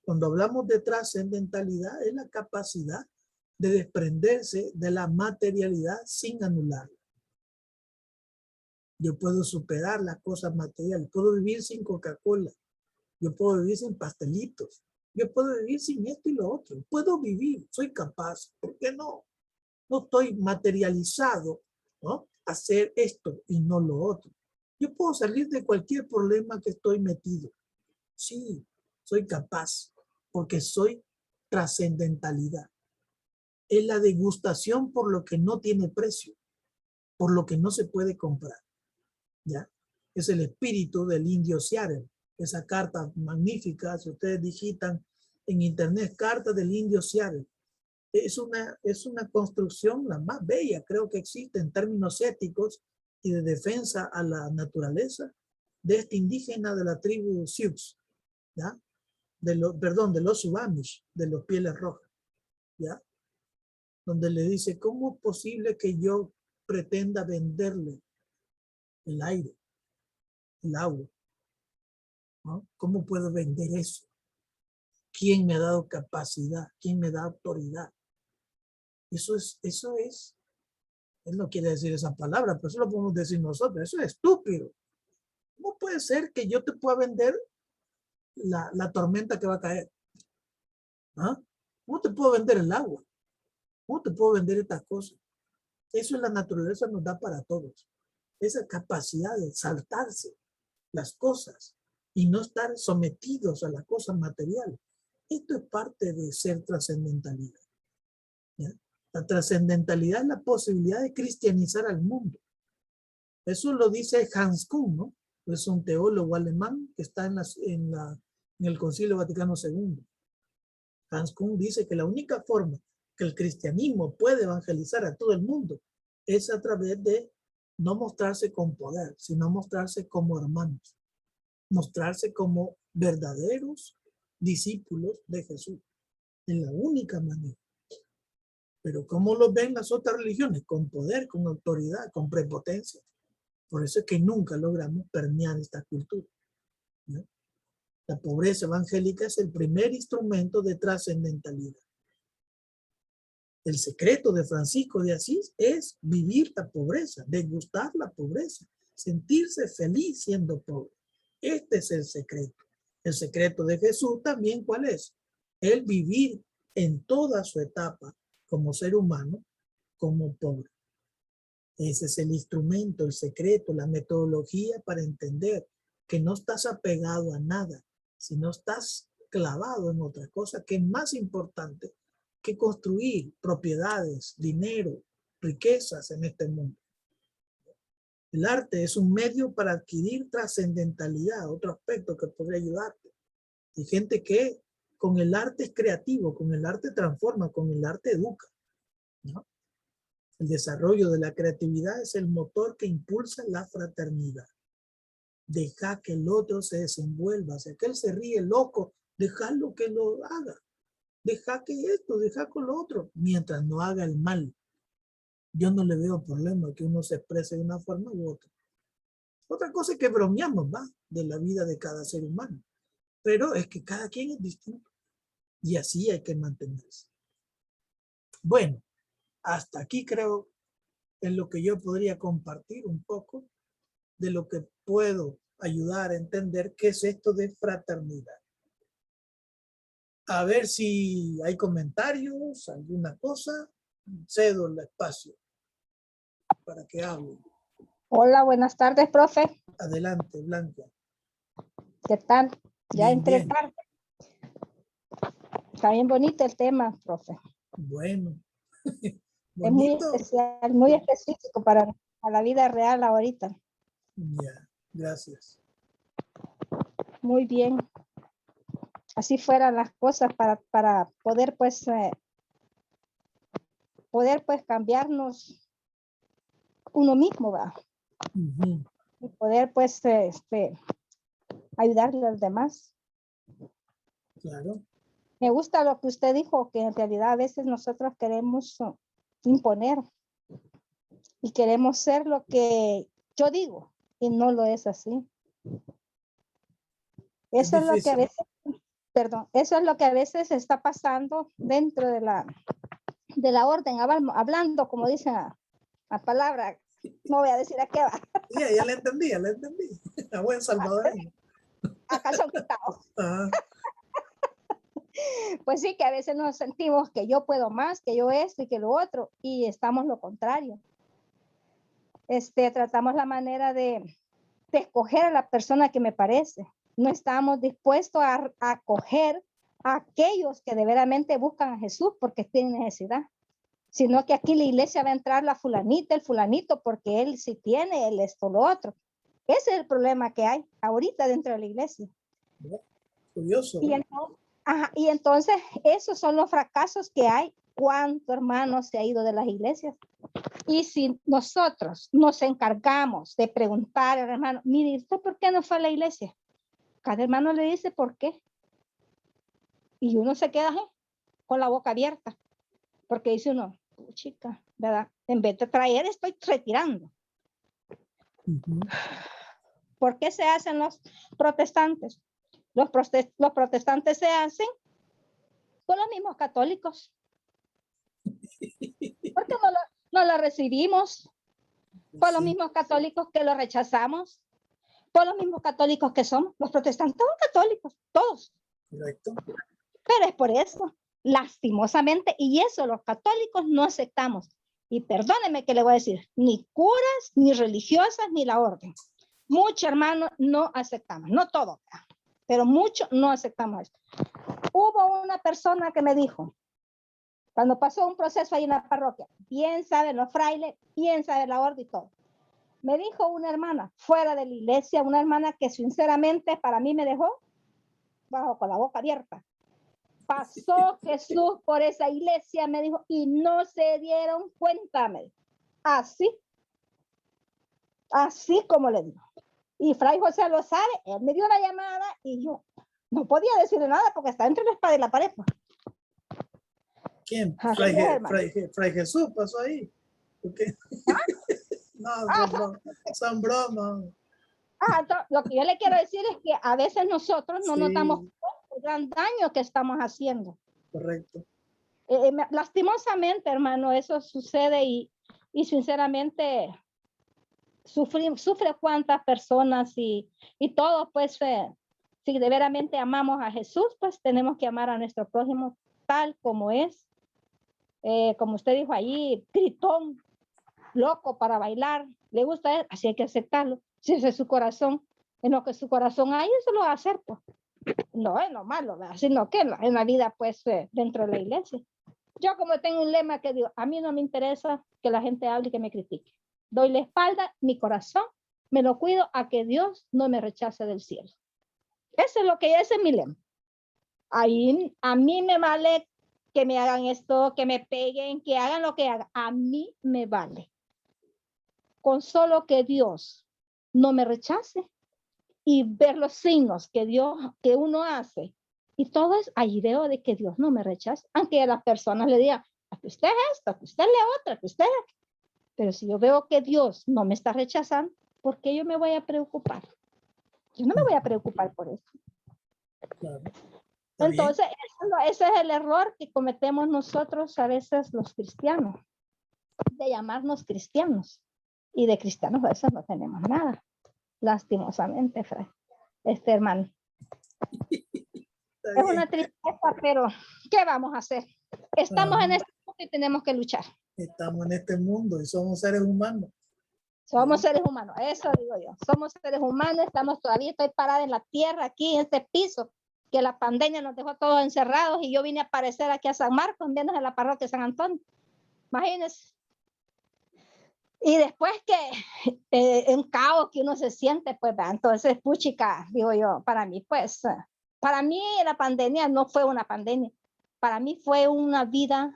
Cuando hablamos de trascendentalidad es la capacidad de desprenderse de la materialidad sin anularla. Yo puedo superar las cosas materiales, puedo vivir sin Coca-Cola, yo puedo vivir sin pastelitos, yo puedo vivir sin esto y lo otro, puedo vivir, soy capaz, ¿por qué no? No estoy materializado, ¿no? Hacer esto y no lo otro. Yo puedo salir de cualquier problema que estoy metido. Sí, soy capaz, porque soy trascendentalidad. Es la degustación por lo que no tiene precio, por lo que no se puede comprar. ¿Ya? Es el espíritu del indio Seattle. Esa carta magnífica, si ustedes digitan en internet, carta del indio Seattle. Es una construcción la más bella, creo que existe en términos éticos y de defensa a la naturaleza de este indígena de la tribu Sioux, ¿ya? De los Subamish, de los pieles rojas, ¿ya? Donde le dice, ¿cómo es posible que yo pretenda venderle el aire, el agua? ¿No? ¿Cómo puedo vender eso? ¿Quién me ha dado capacidad? ¿Quién me da autoridad? Él no quiere decir esa palabra, pero eso lo podemos decir nosotros. Eso es estúpido. ¿Cómo puede ser que yo te pueda vender la tormenta que va a caer? ¿Ah? ¿Cómo te puedo vender el agua? ¿Cómo te puedo vender estas cosas? Eso es la naturaleza nos da para todos. Esa capacidad de saltarse las cosas y no estar sometidos a las cosas materiales. Esto es parte de ser trascendentalidad. ¿Ya? La trascendentalidad es la posibilidad de cristianizar al mundo. Eso lo dice Hans Kuhn, ¿no? Es un teólogo alemán que está en el Concilio Vaticano II. Hans Kuhn dice que la única forma que el cristianismo puede evangelizar a todo el mundo es a través de no mostrarse con poder, sino mostrarse como hermanos, mostrarse como verdaderos discípulos de Jesús. Es la única manera. Pero ¿cómo lo ven las otras religiones? Con poder, con autoridad, con prepotencia. Por eso es que nunca logramos permear esta cultura, ¿no? La pobreza evangélica es el primer instrumento de trascendentalidad. El secreto de Francisco de Asís es vivir la pobreza, degustar la pobreza, sentirse feliz siendo pobre. Este es el secreto. El secreto de Jesús también, ¿cuál es? El vivir en toda su etapa como ser humano, como pobre. Ese es el instrumento, el secreto, la metodología para entender que no estás apegado a nada, sino estás clavado en otra cosa que es más importante que construir propiedades, dinero, riquezas en este mundo. El arte es un medio para adquirir trascendentalidad, otro aspecto que podría ayudarte. Hay gente que con el arte es creativo, con el arte transforma, con el arte educa, ¿no? El desarrollo de la creatividad es el motor que impulsa la fraternidad. Deja que el otro se desenvuelva. Si aquel se ríe loco, déjalo que lo haga. Deja que esto, deja con lo otro, mientras no haga el mal. Yo no le veo problema que uno se exprese de una forma u otra. Otra cosa es que bromeamos, ¿va? De la vida de cada ser humano. Pero es que cada quien es distinto. Y así hay que mantenerse. Bueno, hasta aquí creo es lo que yo podría compartir un poco de lo que puedo ayudar a entender qué es esto de fraternidad. A ver si hay comentarios, alguna cosa. Cedo el espacio para que hable. Hola, buenas tardes, profe. Adelante, Blanca. ¿Qué tal? Ya Bien, entré bien. tarde. Está bien bonito el tema, profe. Bueno. Es muy Bonito. especial, muy específico para la vida real ahorita. Ya, gracias. Muy bien. Así fueran las cosas para poder pues cambiarnos uno mismo, ¿va? Uh-huh. Y poder pues ayudarle a los demás. Claro. Me gusta lo que usted dijo, que en realidad a veces nosotros queremos imponer y queremos ser lo que yo digo y no lo es así. Eso es lo que a veces, eso es lo que a veces está pasando dentro de la orden, hablando como dicen a palabra, no voy a decir a qué va. Ya la entendí, a buen salvadoreño. Acá son quitados. Uh-huh. Pues sí, que a veces nos sentimos que yo puedo más, que yo esto y que lo otro, y estamos lo contrario. Tratamos la manera de escoger a la persona que me parece. No estamos dispuestos a acoger a aquellos que de veramente buscan a Jesús porque tienen necesidad, sino que aquí la iglesia va a entrar la fulanita, el fulanito, porque él sí tiene, él esto, lo otro. Ese es el problema que hay ahorita dentro de la iglesia. Curioso. Y entonces esos son los fracasos que hay. ¿Cuánto hermano se ha ido de las iglesias? Y si nosotros nos encargamos de preguntar al hermano, mire, ¿usted por qué no fue a la iglesia? Cada hermano le dice por qué. Y uno se queda con la boca abierta, porque dice uno, chica, ¿verdad? En vez de traer, estoy retirando. Uh-huh. ¿Por qué se hacen los protestantes? Los protestantes se hacen con los mismos católicos. Porque no lo recibimos por los mismos católicos que lo rechazamos, por los mismos católicos que somos. Los protestantes son católicos, todos. Correcto. Pero es por eso, lastimosamente, y eso los católicos no aceptamos. Y perdóneme que le voy a decir, ni curas, ni religiosas, ni la orden. Muchos hermanos no aceptamos, no todo, pero muchos no aceptamos esto. hubo una persona que me dijo, cuando pasó un proceso ahí en la parroquia, bien saben los frailes, bien saben la orden y todo. Me dijo una hermana fuera de la iglesia, una hermana que sinceramente para mí me dejó bajo con la boca abierta. Pasó Jesús por esa iglesia, me dijo, y no se dieron cuenta, me dijo. Así como le digo. Y Fray José lo sabe, él me dio la llamada y yo no podía decirle nada porque está entre la espada y la pared. ¿Quién? Así es, hermano. Fray Jesús pasó ahí. ¿Por qué? No, son bromas. Lo que yo le quiero decir es que a veces nosotros no Sí, notamos el gran daño que estamos haciendo. correcto. Lastimosamente, hermano, eso sucede y sinceramente sufre cuántas personas y todos, pues, si de veramente amamos a Jesús, pues tenemos que amar a nuestro prójimo tal como es. Como usted dijo allí, gritón, loco para bailar, le gusta él, así hay que aceptarlo. Si ese es su corazón, en lo que su corazón hay, eso lo va a hacer, pues. No es lo malo, ¿verdad? Sino que en la vida, pues, dentro de la iglesia. Yo como tengo un lema que digo, a mí no me interesa que la gente hable y que me critique. Doy la espalda, mi corazón, me lo cuido a que Dios no me rechace del cielo. Ese es mi lema. Ahí, a mí me vale que me hagan esto, que me peguen, que hagan lo que hagan. A mí me vale. Con solo que Dios no me rechace y ver los signos que uno hace. Y todo es ahí veo de que Dios no me rechaza. Aunque a las personas le digan, que usted es esto, que usted es la otra, que usted es. Pero si yo veo que Dios no me está rechazando, ¿por qué yo me voy a preocupar? Yo no me voy a preocupar por eso. Claro. Entonces, ese es el error que cometemos nosotros a veces los cristianos, de llamarnos cristianos. Y de cristianos a veces no tenemos nada, lastimosamente, Fred. Hermano. Es una tristeza, pero ¿qué vamos a hacer? Estamos en este mundo y tenemos que luchar. Estamos en este mundo y somos seres humanos. Somos seres humanos, eso digo yo. Somos seres humanos, todavía estoy parada en la tierra, aquí en este piso, que la pandemia nos dejó todos encerrados y yo vine a aparecer aquí a San Marcos, viendo en la parroquia de San Antonio. Imagínense. Y después que un caos que uno se siente, pues, entonces, puchica, digo yo, para mí la pandemia no fue una pandemia. Para mí fue una vida,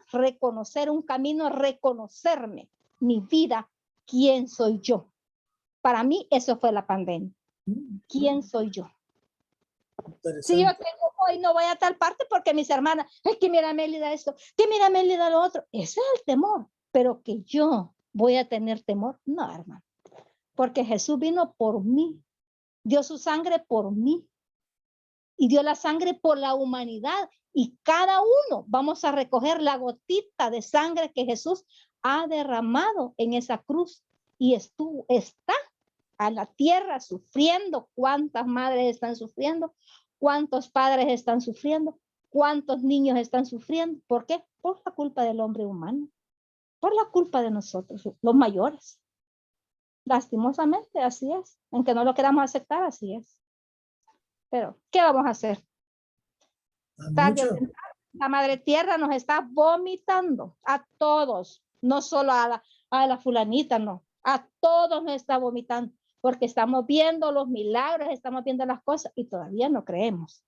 un camino, reconocerme, mi vida, quién soy yo. Para mí eso fue la pandemia. ¿Quién soy yo? Si yo tengo hoy no voy a tal parte porque mis hermanas, es que mira Mélida esto, que mira Mélida lo otro. Ese es el temor, pero que yo voy a tener temor, no, hermano. Porque Jesús vino por mí, dio su sangre por mí y dio la sangre por la humanidad y cada uno vamos a recoger la gotita de sangre que Jesús ha derramado en esa cruz y está a la tierra sufriendo. ¿Cuántas madres están sufriendo? ¿Cuántos padres están sufriendo? ¿Cuántos niños están sufriendo? ¿Por qué? Por la culpa del hombre humano, por la culpa de nosotros, los mayores. Lastimosamente, así es. Aunque no lo queramos aceptar, así es. Pero, ¿qué vamos a hacer? La madre tierra nos está vomitando a todos, no solo a la fulanita, no, a todos nos está vomitando, porque estamos viendo los milagros, estamos viendo las cosas y todavía no creemos.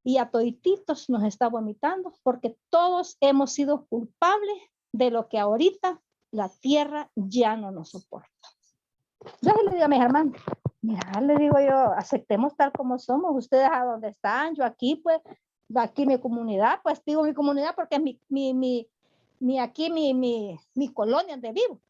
Y a todititos nos está vomitando porque todos hemos sido culpables de lo que ahorita la tierra ya no nos soporta. Yo le digo a mis hermanos, mira, le digo yo, aceptemos tal como somos, ustedes a donde están, yo aquí, pues, aquí mi comunidad, pues digo mi comunidad porque es mi colonia donde vivo,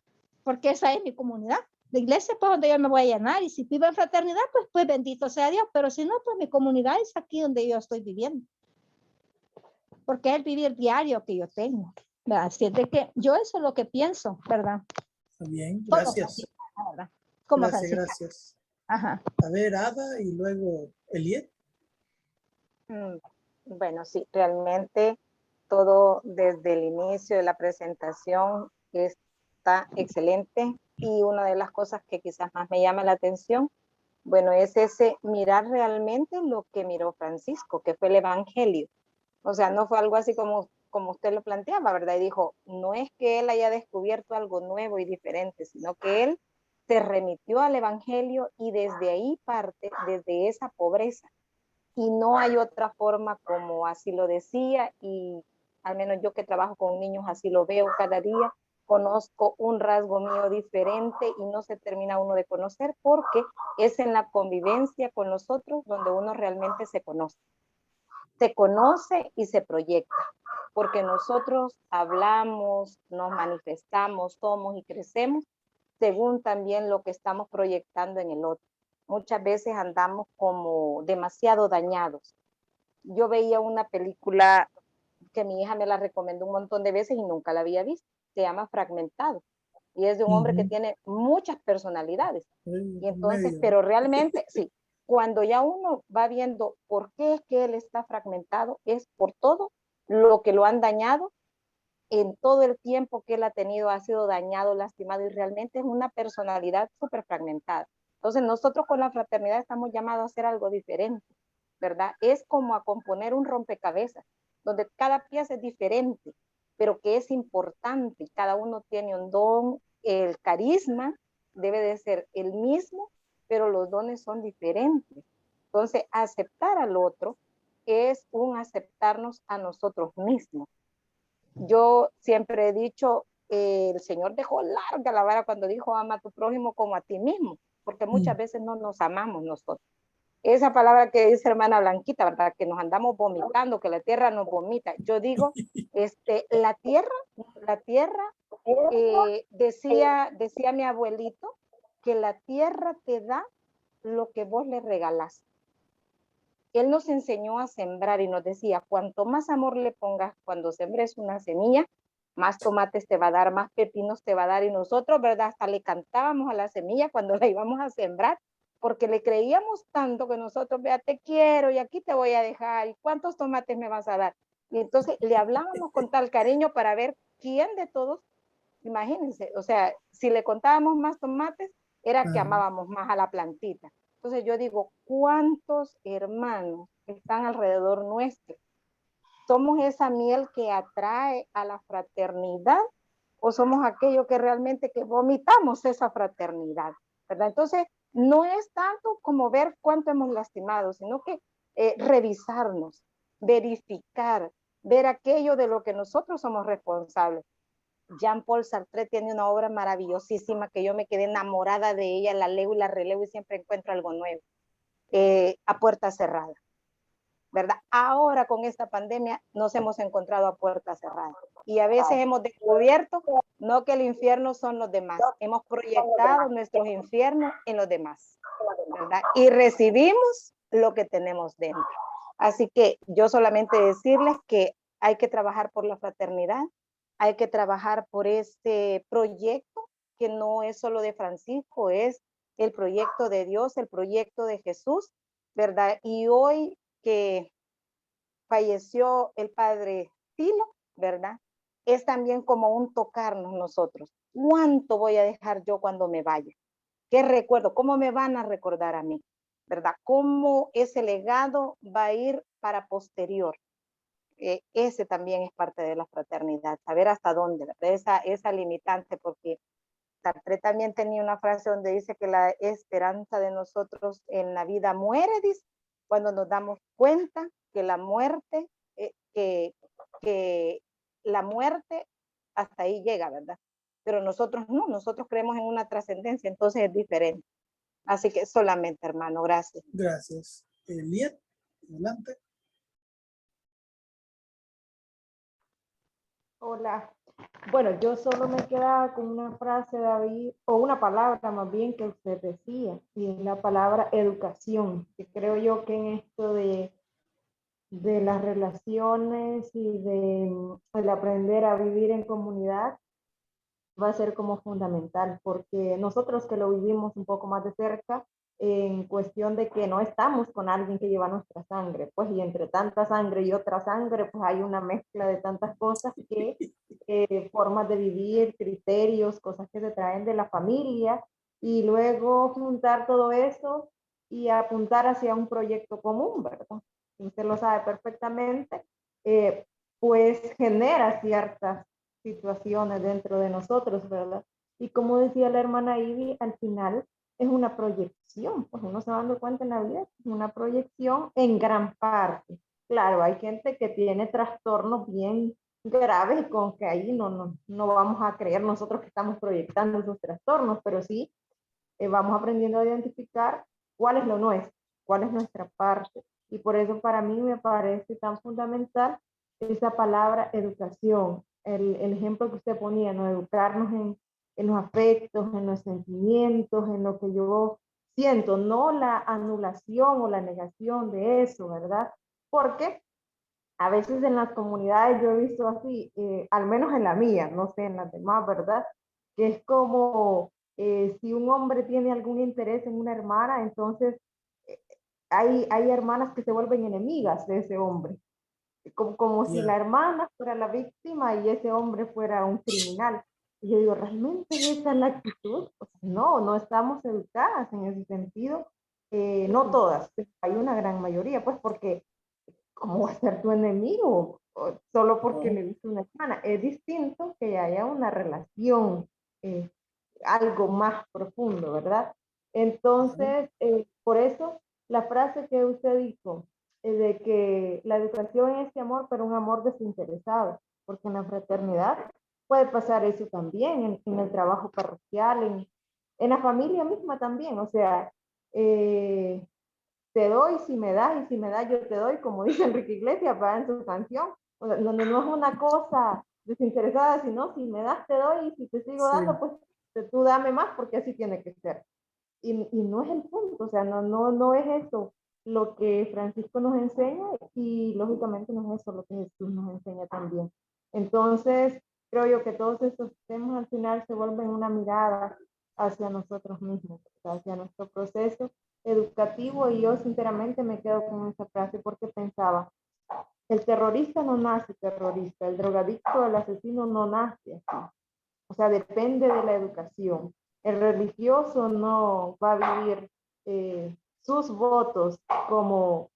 porque esa es mi comunidad. La iglesia, pues, donde yo me voy a llenar, y si vivo en fraternidad, pues bendito sea Dios, pero si no, pues mi comunidad es aquí donde yo estoy viviendo, porque es el vivir diario que yo tengo, ¿verdad? Así es de que yo eso es lo que pienso, ¿verdad? Bien, gracias. ¿Verdad? Gracias. Ajá. A ver, Ada y luego Eliet. Bueno, sí, realmente todo desde el inicio de la presentación está excelente y una de las cosas que quizás más me llama la atención Bueno, es ese mirar realmente lo que miró Francisco, que fue el Evangelio. O sea, no fue algo así como usted lo planteaba, ¿verdad? Y dijo, no es que él haya descubierto algo nuevo y diferente, sino que él se remitió al Evangelio y desde ahí parte, desde esa pobreza. Y no hay otra forma como así lo decía, y al menos yo que trabajo con niños así lo veo cada día, conozco un rasgo mío diferente y no se termina uno de conocer porque es en la convivencia con los otros donde uno realmente se conoce y se proyecta, porque nosotros hablamos, nos manifestamos, somos y crecemos según también lo que estamos proyectando en el otro. Muchas veces andamos como demasiado dañados. Yo veía una película que mi hija me la recomendó un montón de veces y nunca la había visto. Se llama Fragmentado y es de un hombre que Ujú. tiene muchas personalidades. Y entonces, Medio. pero realmente, sí, cuando ya uno va viendo por qué es que él está fragmentado, es por todo lo que lo han dañado en todo el tiempo que él ha tenido, ha sido dañado, lastimado y realmente es una personalidad súper fragmentada. Entonces nosotros con la fraternidad estamos llamados a hacer algo diferente, ¿verdad? Es como a componer un rompecabezas, donde cada pieza es diferente, pero que es importante, cada uno tiene un don, el carisma debe de ser el mismo, pero los dones son diferentes. Entonces, aceptar al otro es un aceptarnos a nosotros mismos. Yo siempre he dicho, el Señor dejó larga la vara cuando dijo, ama a tu prójimo como a ti mismo, porque muchas Mm. veces no nos amamos nosotros. Esa palabra que dice hermana Blanquita, ¿verdad? Que nos andamos vomitando, que la tierra nos vomita. Yo digo, la tierra, decía mi abuelito, que la tierra te da lo que vos le regalás. Él nos enseñó a sembrar y nos decía, cuanto más amor le pongas cuando sembres una semilla, más tomates te va a dar, más pepinos te va a dar. Y nosotros, ¿verdad? Hasta le cantábamos a la semilla cuando la íbamos a sembrar, porque le creíamos tanto que nosotros, vea, te quiero y aquí te voy a dejar, y cuántos tomates me vas a dar. Y entonces le hablábamos con tal cariño para ver quién de todos, imagínense, o sea, si le contábamos más tomates, era que Claro. amábamos más a la plantita. Entonces yo digo, ¿cuántos hermanos están alrededor nuestro? ¿Somos esa miel que atrae a la fraternidad o somos aquellos que realmente que vomitamos esa fraternidad? ¿Verdad? Entonces, no es tanto como ver cuánto hemos lastimado, sino que revisarnos, verificar, ver aquello de lo que nosotros somos responsables. Jean-Paul Sartre tiene una obra maravillosísima que yo me quedé enamorada de ella, la leo y la releo y siempre encuentro algo nuevo. A puerta cerrada, ¿verdad? Ahora con esta pandemia nos hemos encontrado a puerta cerrada y a veces hemos descubierto no que el infierno son los demás, hemos proyectado nuestros infiernos en los demás, ¿verdad? Y recibimos lo que tenemos dentro. Así que yo solamente decirles que hay que trabajar por la fraternidad, hay que trabajar por este proyecto que no es solo de Francisco, es el proyecto de Dios, el proyecto de Jesús, ¿verdad? Y hoy que falleció el padre Tilo, ¿verdad? Es también como un tocarnos nosotros. ¿Cuánto voy a dejar yo cuando me vaya? ¿Qué recuerdo? ¿Cómo me van a recordar a mí? ¿Verdad? ¿Cómo ese legado va a ir para posterior? Ese también es parte de la fraternidad, saber hasta dónde, esa limitante, porque Sartre también tenía una frase donde dice que la esperanza de nosotros en la vida muere, dice, cuando nos damos cuenta que la muerte, que la muerte hasta ahí llega, ¿verdad? Pero nosotros no, nosotros creemos en una trascendencia, entonces es diferente. Así que solamente, hermano, gracias. Gracias. Liet, adelante. Hola. Bueno, yo solo me quedaba con una frase, David, o una palabra más bien que usted decía, y es la palabra educación, que creo yo que en esto de las relaciones y de el aprender a vivir en comunidad va a ser como fundamental, porque nosotros que lo vivimos un poco más de cerca, en cuestión de que no estamos con alguien que lleva nuestra sangre, pues y entre tanta sangre y otra sangre, pues hay una mezcla de tantas cosas que formas de vivir, criterios, cosas que se traen de la familia, y luego juntar todo eso y apuntar hacia un proyecto común, ¿verdad? Usted lo sabe perfectamente, pues genera ciertas situaciones dentro de nosotros, ¿verdad? Y como decía la hermana Ivy, al final es una proyección, pues uno se va dando cuenta en la vida, es una proyección en gran parte. Claro, hay gente que tiene trastornos bien graves con que ahí no vamos a creer nosotros que estamos proyectando esos trastornos, pero sí vamos aprendiendo a identificar cuál es lo nuestro, cuál es nuestra parte. Y por eso para mí me parece tan fundamental esa palabra educación, el ejemplo que usted ponía, ¿no? Educarnos en los afectos, en los sentimientos, en lo que yo siento, no la anulación o la negación de eso, ¿verdad? Porque a veces en las comunidades yo he visto así, al menos en la mía, no sé en las demás, ¿verdad? Que es como si un hombre tiene algún interés en una hermana, entonces eh, hay hermanas que se vuelven enemigas de ese hombre, como si la Ya, hermana fuera la víctima y ese hombre fuera un criminal. Y yo digo, ¿realmente esa es la actitud? O sea, no estamos educadas en ese sentido. No todas, pero hay una gran mayoría, pues porque ¿cómo va a ser tu enemigo? Solo porque no, le viste una hermana. Es distinto que haya una relación, eh, algo más profundo, ¿verdad? claro, Entonces, por eso la frase que usted dijo, de que la educación es este amor, pero un amor desinteresado, porque en la fraternidad puede pasar eso también, en el trabajo parroquial, en la familia misma también, o sea, eh, te doy si me das y si me das yo te doy, como dice Enrique Iglesias para en su canción, o sea, donde no es una cosa desinteresada, sino si me das te doy y si te sigo dando, sí, pues tú dame más porque así tiene que ser. Y no es el punto, o sea, no es eso lo que Francisco nos enseña y lógicamente no es eso lo que Jesús nos enseña también. Entonces, creo yo que todos estos temas al final se vuelven una mirada hacia nosotros mismos, hacia nuestro proceso educativo y yo sinceramente me quedo con esa frase porque pensaba, el terrorista no nace terrorista, el drogadicto, el asesino no nace así. O sea, depende de la educación. El religioso no va a vivir sus votos como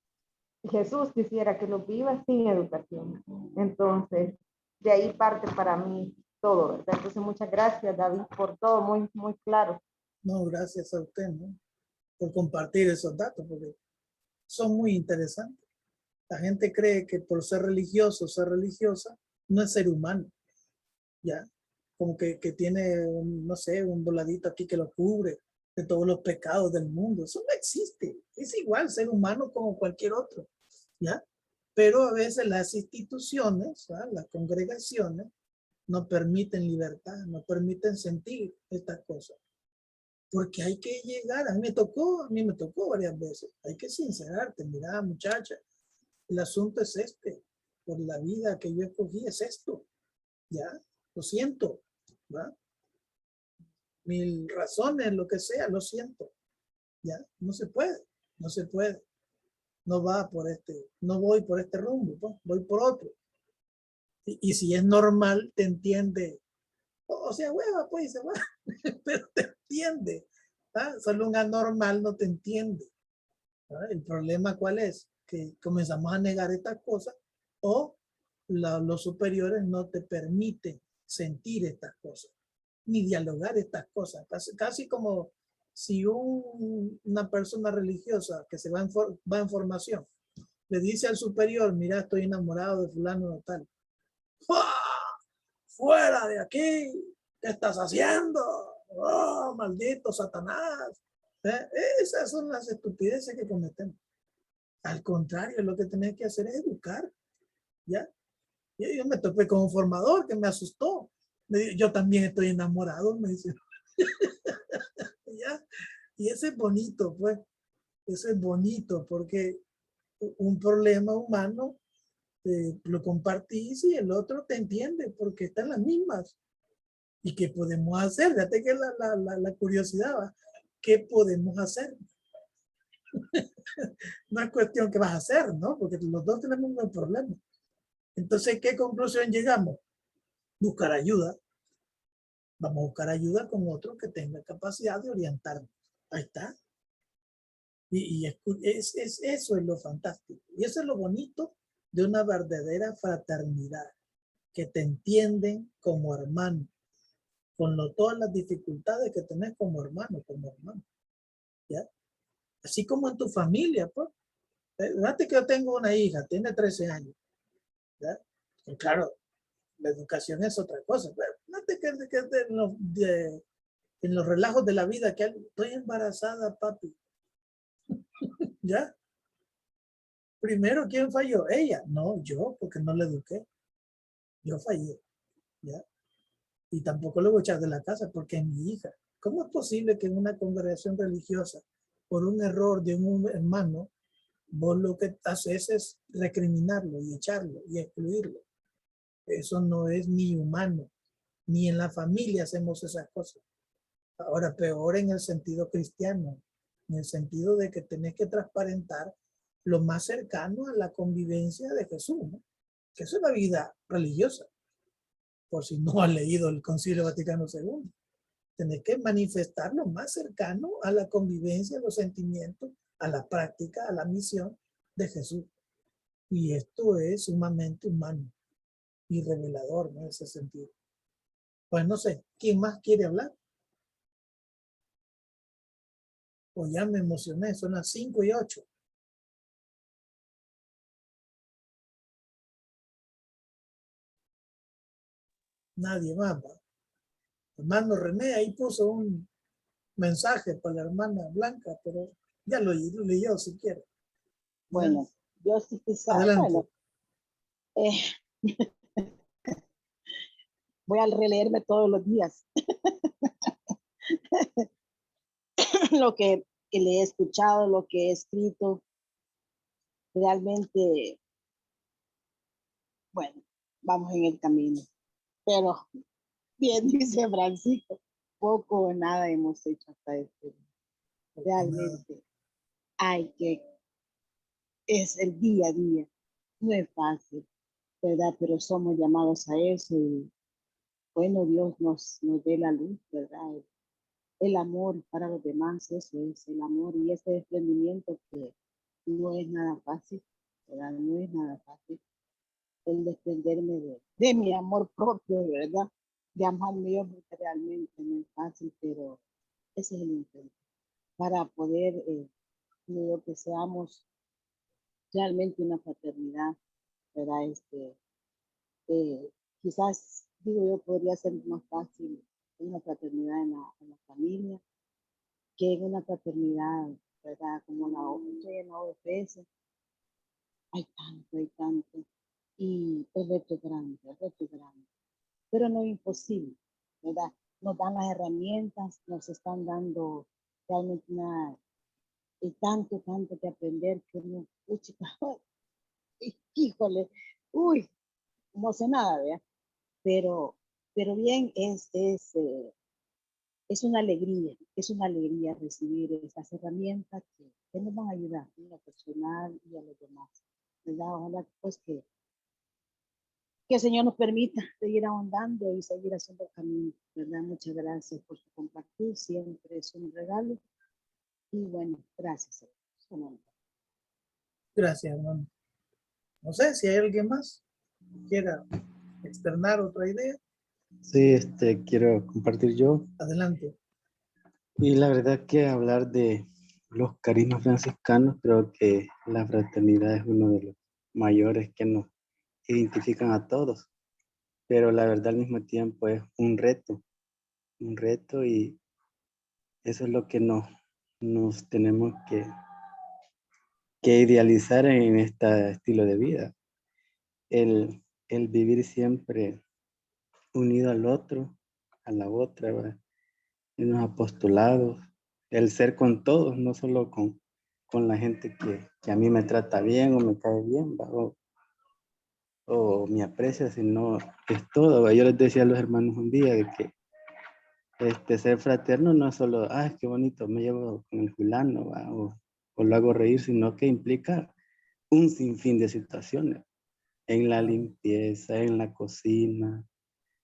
Jesús quisiera que los viva sin educación. Entonces, de ahí parte para mí todo, ¿verdad? Entonces, muchas gracias, David, por todo, muy, muy claro. no, gracias a usted, ¿no? Por compartir esos datos, porque son muy interesantes. La gente cree que por ser religioso, ser religiosa, no es ser humano, ¿ya? Como que tiene, no sé, un voladito aquí que lo cubre de todos los pecados del mundo. Eso no existe. Es igual ser humano como cualquier otro, ¿ya? Pero a veces las instituciones, ¿ya? Las congregaciones, no permiten libertad, no permiten sentir estas cosas. Porque hay que llegar, a mí me tocó varias veces. Hay que sincerarte, mira, muchacha, el asunto es este, por la vida que yo escogí es esto, ya, lo siento, ¿va? Mil razones, lo que sea, lo siento, ya, no se puede, no se puede, no va por este, no voy por este rumbo, pues, voy por otro. Y si es normal, te entiende, o sea, hueva, pues, se va, pero te entiende, ¿ah? Solo un anormal no te entiende. ¿Ah? El problema cuál es? Que comenzamos a negar estas cosas o los superiores no te permiten sentir estas cosas, ni dialogar estas cosas. Casi como si una persona religiosa que se va en formación le dice al superior, mira, estoy enamorado de fulano de tal. ¡Ah! ¡Fuera de aquí! ¿Qué estás haciendo? ¡Oh, maldito Satanás! ¿Eh? Esas son las estupideces que cometemos. Al contrario, lo que tenés que hacer es educar, ¿ya? Yo me topé con un formador que me asustó. Me dijo, yo también estoy enamorado, me dice. ¿Ya? Y eso es bonito, pues. Eso es bonito porque un problema humano lo compartís y el otro te entiende porque están las mismas. ¿Y qué podemos hacer? Fíjate que la curiosidad va. ¿Qué podemos hacer? No es cuestión que vas a hacer, ¿no? Porque los dos tenemos un problema. Entonces, ¿qué conclusión llegamos? Buscar ayuda. Vamos a buscar ayuda con otro que tenga capacidad de orientarnos. Ahí está. Eso es lo fantástico. Y eso es lo bonito de una verdadera fraternidad, que te entienden como hermano, con todas las dificultades que tenés como hermano, ¿ya? Así como en tu familia, pues. Fíjate que yo tengo una hija, tiene 13 años, ¿ya? Y claro, la educación es otra cosa, pero fíjate que en los relajos de la vida, que estoy embarazada, papi, ¿ya? Primero, ¿quién falló? Ella. No, yo, porque no la eduqué. Yo fallé, ¿ya? Y tampoco lo voy a echar de la casa porque es mi hija. ¿Cómo es posible que en una congregación religiosa, por un error de un hermano, vos lo que haces es recriminarlo y echarlo y excluirlo? Eso no es ni humano, ni en la familia hacemos esas cosas. Ahora, peor en el sentido cristiano, en el sentido de que tenés que transparentar lo más cercano a la convivencia de Jesús, ¿no? Que es una vida religiosa, por si no has leído el Concilio Vaticano II. Tenés que manifestar lo más cercano a la convivencia, a los sentimientos, a la práctica, a la misión de Jesús. Y esto es sumamente humano y revelador, ¿no? En ese sentido. Pues no sé, ¿quién más quiere hablar? O ya me emocioné, son las 5:08. Nadie más, ¿va? Hermano René ahí puso un mensaje para la hermana Blanca, pero ya lo leyó si quiere. Bueno, yo sí quizás, Adelante. bueno, voy a releerme todos los días lo que le he escuchado, lo que he escrito. Realmente, bueno, vamos en el camino. Pero bien, dice Francisco, poco o nada hemos hecho hasta este día. Realmente hay que, es el día a día, no es fácil, ¿verdad? Pero somos llamados a eso y bueno, Dios nos dé la luz, ¿verdad? El amor para los demás, eso es el amor y ese desprendimiento que no es nada fácil, ¿verdad? No es nada fácil el desprenderme de mi amor propio, ¿verdad? De amarme yo porque realmente no es fácil, pero ese es el intento para poder, digo, que seamos realmente una fraternidad, ¿verdad? Quizás, digo yo, podría ser más fácil una fraternidad en la familia que en una fraternidad, ¿verdad? Como en la OFS. Hay tanto. Y el reto es grande, pero no es imposible, ¿verdad? Nos dan las herramientas, nos están dando realmente tanto que aprender que uno, híjole, uy, no sé nada, ¿verdad? Pero bien, es una alegría recibir esas herramientas que nos van a ayudar en lo personal y a los demás, ¿verdad? Ojalá pues que el Señor nos permita seguir ahondando y seguir haciendo el camino, ¿verdad? Muchas gracias por su compartir, siempre es un regalo. Y bueno, gracias. Gracias, hermano. No sé si hay alguien más que quiera externar otra idea. Sí, quiero compartir yo. Adelante. Y la verdad que hablar de los carismas franciscanos, creo que la fraternidad es uno de los mayores que nos identifican a todos. Pero la verdad al mismo tiempo es un reto y eso es lo que nos tenemos que idealizar en este estilo de vida. El vivir siempre unido al otro, a la otra, ¿verdad? En los apostolados, el ser con todos, no solo con la gente que a mí me trata bien o me cae bien, ¿verdad? O me aprecia, sino es todo, ¿verdad? Yo les decía a los hermanos un día de que ser fraterno no es solo, qué bonito, me llevo con el fulano, o lo hago reír, sino que implica un sinfín de situaciones, en la limpieza, en la cocina,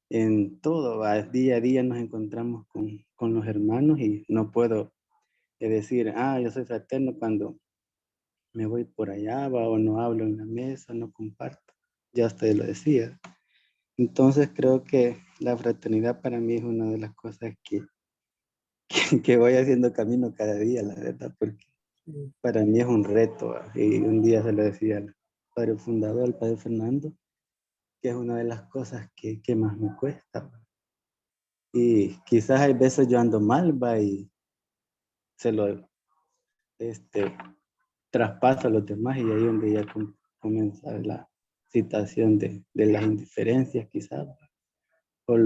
en todo, ¿va? Día a día nos encontramos con los hermanos y no puedo decir, yo soy fraterno cuando me voy por allá, va, o no hablo en la mesa, no comparto. Ya usted lo decía. Entonces creo que la fraternidad para mí es una de las cosas que voy haciendo camino cada día, la verdad, porque para mí es un reto. ¿Va? Y un día se lo decía al padre fundador, al padre Fernando, que es una de las cosas que más me cuesta. ¿Va? Y quizás hay veces yo ando mal, va, y se lo traspaso a los demás, y ahí es donde ya comienza la situación de las indiferencias quizás, ¿va? O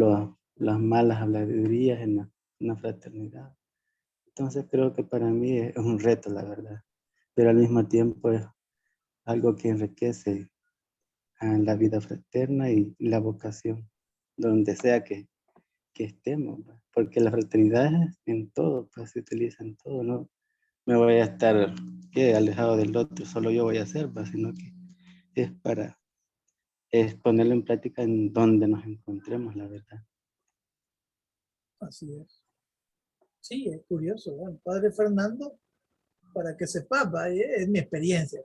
las malas habladurías en la fraternidad. Entonces creo que para mí es un reto, la verdad, pero al mismo tiempo es algo que enriquece a la vida fraterna y la vocación, donde sea que estemos, ¿va? Porque la fraternidad es en todo, pues se utiliza en todo, no me voy a estar alejado del otro, solo yo voy a hacer, ¿va? Sino que es ponerlo en práctica en donde nos encontremos, la verdad. Así es. Sí, es curioso. Bueno, padre Fernando, para que sepas, es mi experiencia,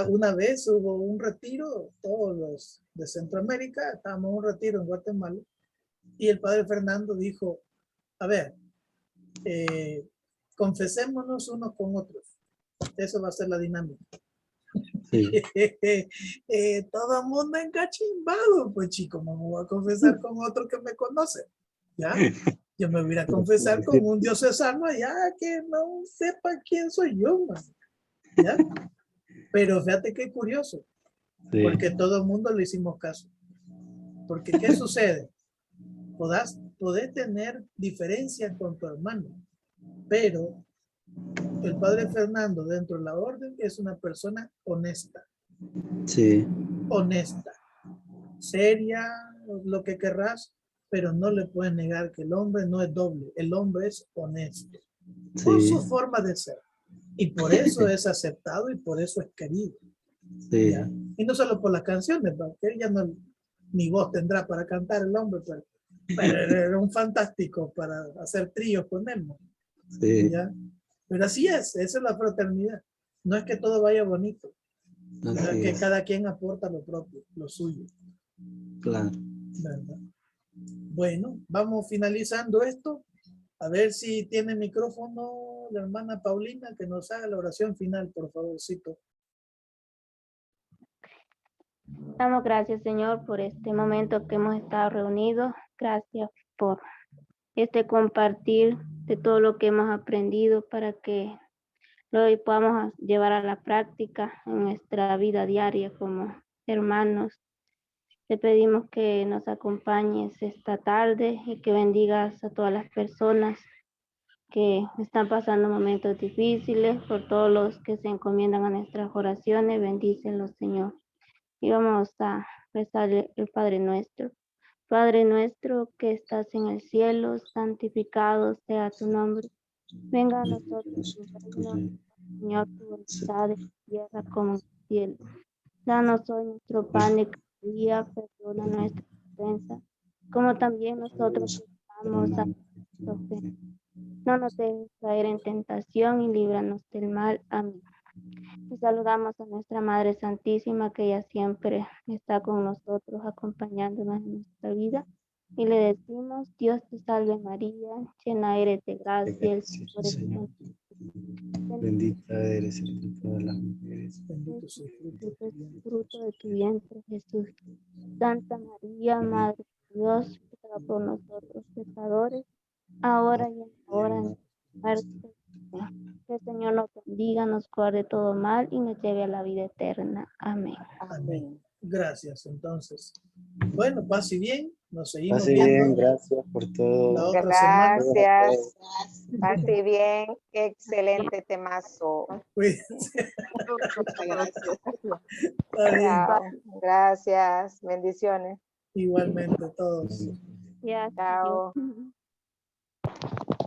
Una vez hubo un retiro, todos los de Centroamérica, estábamos en un retiro en Guatemala, y el padre Fernando dijo, a ver, confesémonos unos con otros. Eso va a ser la dinámica. Sí. Todo el mundo encachimbado, pues chico, me voy a confesar con otro que me conoce, ¿ya? Yo me voy a confesar con un diocesano allá que no sepa quién soy yo, man, ¿ya? Pero fíjate qué curioso, Sí. porque todo el mundo le hicimos caso. Porque ¿qué sucede? Podés tener diferencias con tu hermano, pero el padre Fernando dentro de la orden es una persona honesta. Sí. Honesta, seria, lo que querrás, pero no le puedes negar que el hombre no es doble, el hombre es honesto, con Sí. su forma de ser. Y por eso es aceptado y por eso es querido. Sí. ¿Ya? Y no solo por las canciones, porque él ya no, ni voz tendrá para cantar el hombre, pero era un fantástico para hacer tríos con él, ¿no? Sí. ¿Ya? Pero así es, esa es la fraternidad. No es que todo vaya bonito, Así que es. cada quien aporta lo propio, lo suyo. Claro. ¿Verdad? Bueno, vamos finalizando esto. A ver si tiene micrófono la hermana Paulina, que nos haga la oración final, por favorcito. Damos gracias, Señor, por este momento que hemos estado reunidos. Gracias por este compartir de todo lo que hemos aprendido para que lo podamos llevar a la práctica en nuestra vida diaria como hermanos. Te pedimos que nos acompañes esta tarde y que bendigas a todas las personas que están pasando momentos difíciles, por todos los que se encomiendan a nuestras oraciones. Bendícelos, Señor. Y vamos a rezar el Padre Nuestro. Padre nuestro que estás en el cielo, santificado sea tu nombre. Venga a nosotros tu reino, Señor, tu voluntad en la tierra como en el cielo. Danos hoy nuestro pan de cada día, perdona nuestras ofensas, como también nosotros perdonamos a nuestros ofensores. No nos dejes caer en tentación y líbranos del mal. Amén. Y saludamos a nuestra Madre Santísima, que ella siempre está con nosotros, acompañándonos en nuestra vida. Y le decimos, Dios te salve María, llena eres de gracia, el Señor es contigo. Bendita eres entre todas las mujeres. Bendito sea el fruto de tu vientre. Fruto de tu vientre, Jesús. Santa María, Madre de Dios, ruega por nosotros pecadores, ahora y en la hora de nuestra muerte. Que el Señor nos bendiga, nos guarde todo mal y nos lleve a la vida eterna. Amén. Amén. Gracias, entonces. Bueno, paz y bien. Nos seguimos Pase viendo bien, gracias por todo. la otra semana. Gracias. Pase bien. Excelente temazo. Cuídense. Muchas gracias. Está bien. Chao. Gracias. Bendiciones. Igualmente todos. Gracias. Chao. Dios.